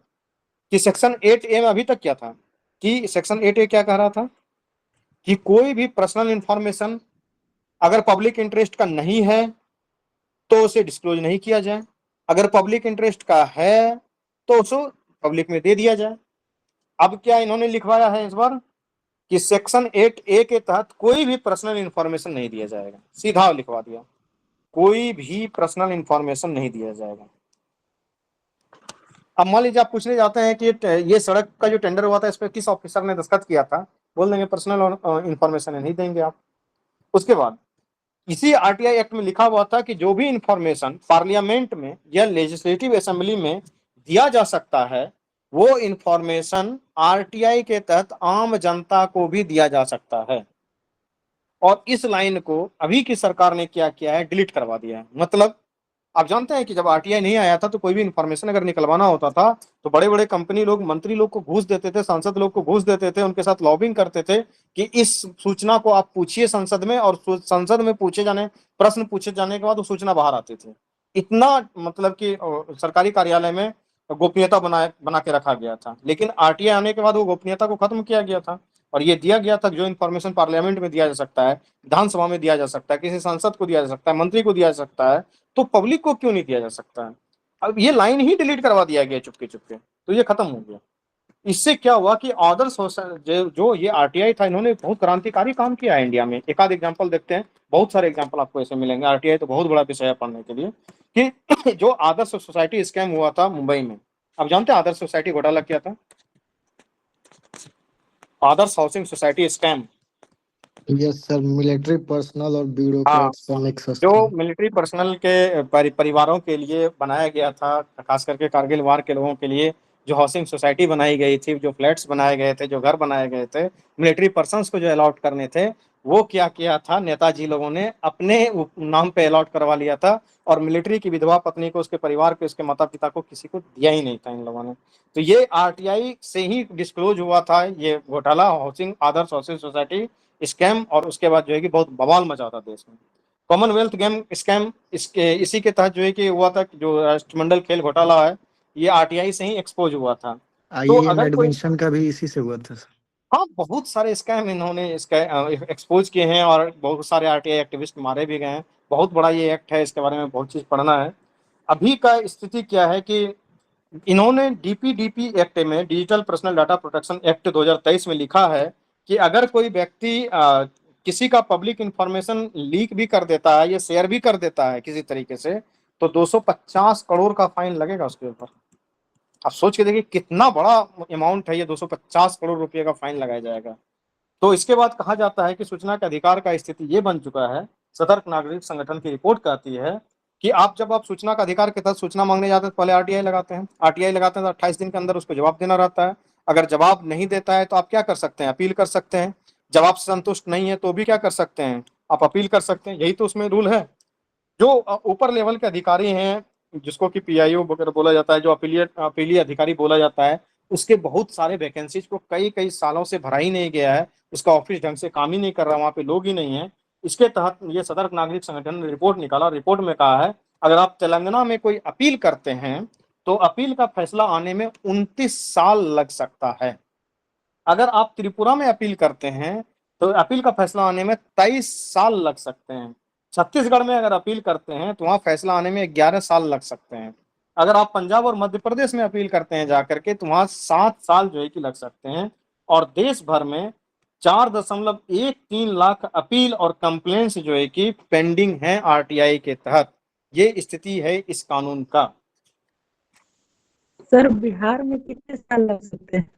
कि सेक्शन 8A में अभी तक क्या था कि सेक्शन 8A क्या कह रहा था कि कोई भी पर्सनल इंफॉर्मेशन अगर पब्लिक इंटरेस्ट का नहीं है तो उसे डिस्क्लोज नहीं किया जाए, अगर पब्लिक इंटरेस्ट का है तो उसको पब्लिक में दे दिया जाए। अब क्या इन्होंने लिखवाया है इस बार कि सेक्शन 8A के तहत कोई भी पर्सनल इंफॉर्मेशन नहीं दिया जाएगा, सीधा लिखवा दिया, कोई भी पर्सनल इंफॉर्मेशन नहीं दिया जाएगा। अब मान लीजिए आप पूछने जाते हैं कि ये सड़क का जो टेंडर हुआ था इस पर किस ऑफिसर ने दस्तखत किया था, बोल देंगे पर्सनल इंफॉर्मेशन नहीं देंगे आप। उसके बाद इसी आरटीआई एक्ट में लिखा हुआ था कि जो भी इंफॉर्मेशन पार्लियामेंट में या लेजिस्लेटिव असेंबली में दिया जा सकता है वो इंफॉर्मेशन आरटीआई के तहत आम जनता को भी दिया जा सकता है। और इस लाइन को अभी की सरकार ने क्या किया है, डिलीट करवा दिया है। मतलब आप जानते हैं कि जब आरटीआई नहीं आया था तो कोई भी इंफॉर्मेशन अगर निकलवाना होता था तो बड़े बड़े कंपनी लोग, मंत्री लोग को घूस देते थे, सांसद लोग को घूस देते थे, उनके साथ लॉबिंग करते थे कि इस सूचना को आप पूछिए संसद में, और संसद में प्रश्न पूछे जाने के बाद वो सूचना बाहर आती थी। इतना मतलब कि सरकारी कार्यालय में गोपनीयता बना के रखा गया था। लेकिन आरटीआई आने के बाद वो गोपनीयता को खत्म किया गया था और ये दिया गया था जो इन्फॉर्मेशन पार्लियामेंट में दिया जा सकता है, विधानसभा में दिया जा सकता है, किसी सांसद को दिया जा सकता है, मंत्री को दिया जा सकता है, तो पब्लिक को क्यों नहीं दिया जा सकता है। अब ये लाइन ही डिलीट करवा दिया गया चुपके चुपके, तो ये खत्म हो गया। इससे क्या हुआ कि आदर्श जो ये आरटीआई था, इन्होंने बहुत क्रांतिकारी काम किया है इंडिया में। एक आध एग्जांपल देखते हैं, बहुत सारे एग्जांपल आपको ऐसे मिलेंगे। आरटीआई तो बहुत बड़ा विषय है पढ़ने के लिए कि जो आदर्श सोसाइटी स्कैम हुआ था मुंबई में, आप जानते हैं आदर्श सोसाइटी घोटाला क्या था? Adarsh housing society scam. Yes sir, military personnel और ब्यूरोक्रेट्स का मिक्स जो मिलिट्री पर्सनल के परिवारों के लिए बनाया गया था, खास करके कारगिल वार के लोगों के लिए जो हाउसिंग सोसाइटी बनाई गई थी, जो फ्लैट्स बनाए गए थे, जो घर बनाए गए थे, मिलिट्री पर्सन्स को जो अलॉट करने थे, वो क्या किया था, नेताजी लोगों ने अपने नाम पे अलॉट करवा लिया था और मिलिट्री की विधवा पत्नी को, उसके परिवार को, उसके माता पिता को किसी को दिया ही नहीं था इन लोगों ने। तो ये आरटीआई से ही डिस्क्लोज हुआ था ये घोटाला, आदर्श हाउसिंग सोसाइटी स्कैम। और उसके बाद जो है कि बहुत बवाल मचा था देश में। कॉमनवेल्थ गेम स्कैम इसी के तहत जो है कि हुआ था, जो राष्ट्रमंडल खेल घोटाला है ये आरटीआई से ही एक्सपोज हुआ था। तो IIM अगर कोई, एडमिशन का भी इसी से हुआ था सर। हाँ, बहुत सारे स्कैम इन्होंने एक्सपोज किए हैं और बहुत सारे आरटीआई एक्टिविस्ट मारे भी गए हैं। बहुत बड़ा ये एक्ट है, इसके बारे में बहुत चीज पढ़ना है। अभी का स्थिति क्या है कि इन्होंने डीपीडीपी एक्ट में, digital personal data protection act 2023 में लिखा है कि अगर कोई व्यक्ति किसी का पब्लिक इंफॉर्मेशन लीक भी कर देता है या शेयर भी कर देता है किसी तरीके से, तो 250 करोड़ का फाइन लगेगा उसके ऊपर। आप सोच के देखिए कितना बड़ा अमाउंट है ये, 250 करोड़ रुपए का फाइन लगाया जाएगा। तो इसके बाद कहा जाता है कि सूचना के अधिकार का स्थिति ये बन चुका है, सतर्क नागरिक संगठन की रिपोर्ट कहती है कि जब आप सूचना का अधिकार के तहत सूचना मांगने जाते हैं तो पहले आरटीआई लगाते हैं तो 28 दिन के अंदर उसको जवाब देना रहता है। अगर जवाब नहीं देता है तो आप क्या कर सकते हैं, अपील कर सकते हैं। जवाब से संतुष्ट नहीं है तो भी क्या कर सकते हैं, आप अपील कर सकते हैं। यही तो उसमें रूल है। जो ऊपर लेवल के अधिकारी हैं, जिसको कि पीआईओ वगैरह बोला जाता है, जो अपीलीय अधिकारी बोला जाता है, उसके बहुत सारे वैकेंसीज को कई सालों से भरा ही नहीं गया है, उसका ऑफिस ढंग से काम ही नहीं कर रहा, वहाँ पे लोग ही नहीं है। इसके तहत ये सतर्क नागरिक संगठन ने रिपोर्ट निकाला। रिपोर्ट में कहा है अगर आप तेलंगाना में कोई अपील करते हैं तो अपील का फैसला आने में 29 साल लग सकता है। अगर आप त्रिपुरा में अपील करते हैं तो अपील का फैसला आने में 23 साल लग सकते हैं। छत्तीसगढ़ में अगर अपील करते हैं तो वहां फैसला आने में 11 साल लग सकते हैं। अगर आप पंजाब और मध्य प्रदेश में अपील करते हैं जाकर के तो वहां 7 साल जो है कि लग सकते हैं। और देश भर में 4.13 लाख अपील और कंप्लेंट्स जो है कि पेंडिंग है आरटीआई के तहत। ये स्थिति है इस कानून का। सर बिहार में कितने साल लग सकते हैं?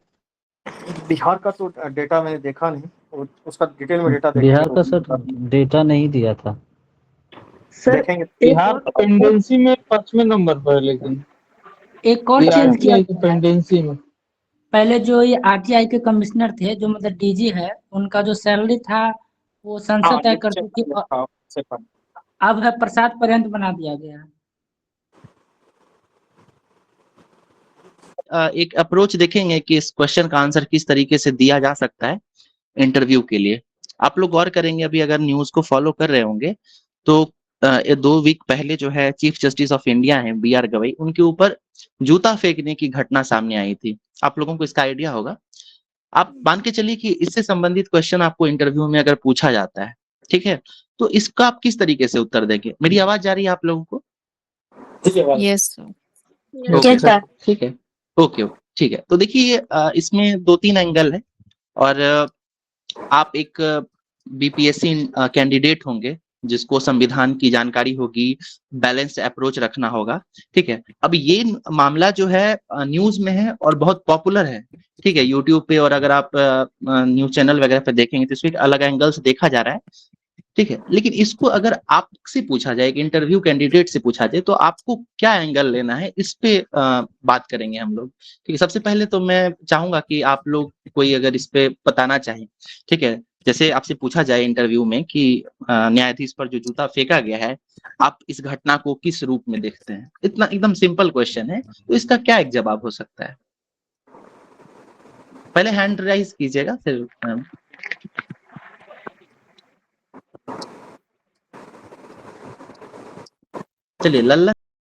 बिहार का तो डेटा मैंने देखा नहीं, उसका डिटेल में डेटा बिहार का सर डेटा नहीं दिया था सर। देखेंगे। बिहार पेंडेंसी में 5वें नंबर पर है, लेकिन एक और चेंज किया पेंडेंसी में पहले जो ये आरटीआई के कमिश्नर थे, जो मतलब डीजी है, उनका जो सैलरी था वो संसद तय करती थी, अब है प्रसाद पर्यंत बना दिया गया है। एक अप्रोच देखेंगे कि इस क्वेश्चन का आंसर किस तरीके से दिया जा सकता है इंटरव्यू के लिए। आप लोग गौर करेंगे, अभी अगर न्यूज को फॉलो कर रहे होंगे तो 2 वीक पहले जो है चीफ जस्टिस ऑफ इंडिया है BR गवई, उनके ऊपर जूता फेंकने की घटना सामने आई थी। आप लोगों को इसका आइडिया होगा। आप मान के चलिए कि इससे संबंधित क्वेश्चन आपको इंटरव्यू में अगर पूछा जाता है, ठीक है, तो इसका आप किस तरीके से उत्तर देंगे? मेरी आवाज जा रही है आप लोगों को? यस ठीक है, ओके, ठीक है। तो देखिए इसमें 2-3 एंगल है और आप एक बीपीएससी कैंडिडेट होंगे जिसको संविधान की जानकारी होगी, बैलेंस्ड अप्रोच रखना होगा, ठीक है। अब ये मामला जो है न्यूज में है और बहुत पॉपुलर है, ठीक है, यूट्यूब पे, और अगर आप न्यूज चैनल वगैरह पे देखेंगे तो इसको एक अलग एंगल से देखा जा रहा है, ठीक है। लेकिन इसको अगर आपसे पूछा जाए, एक इंटरव्यू कैंडिडेट से पूछा जाए, तो आपको क्या एंगल लेना है, इस पे बात करेंगे हम लोग, ठीक है। सबसे पहले तो मैं चाहूंगा कि आप लोग कोई अगर इस पे बताना चाहें, ठीक है। जैसे आपसे पूछा जाए इंटरव्यू में कि न्यायाधीश पर जो जूता फेंका गया है, आप इस घटना को किस रूप में देखते हैं, इतना एकदम सिंपल क्वेश्चन है, तो इसका क्या एक जवाब हो सकता है? पहले हैंड राइज कीजिएगा, फिर चलिए लल्ला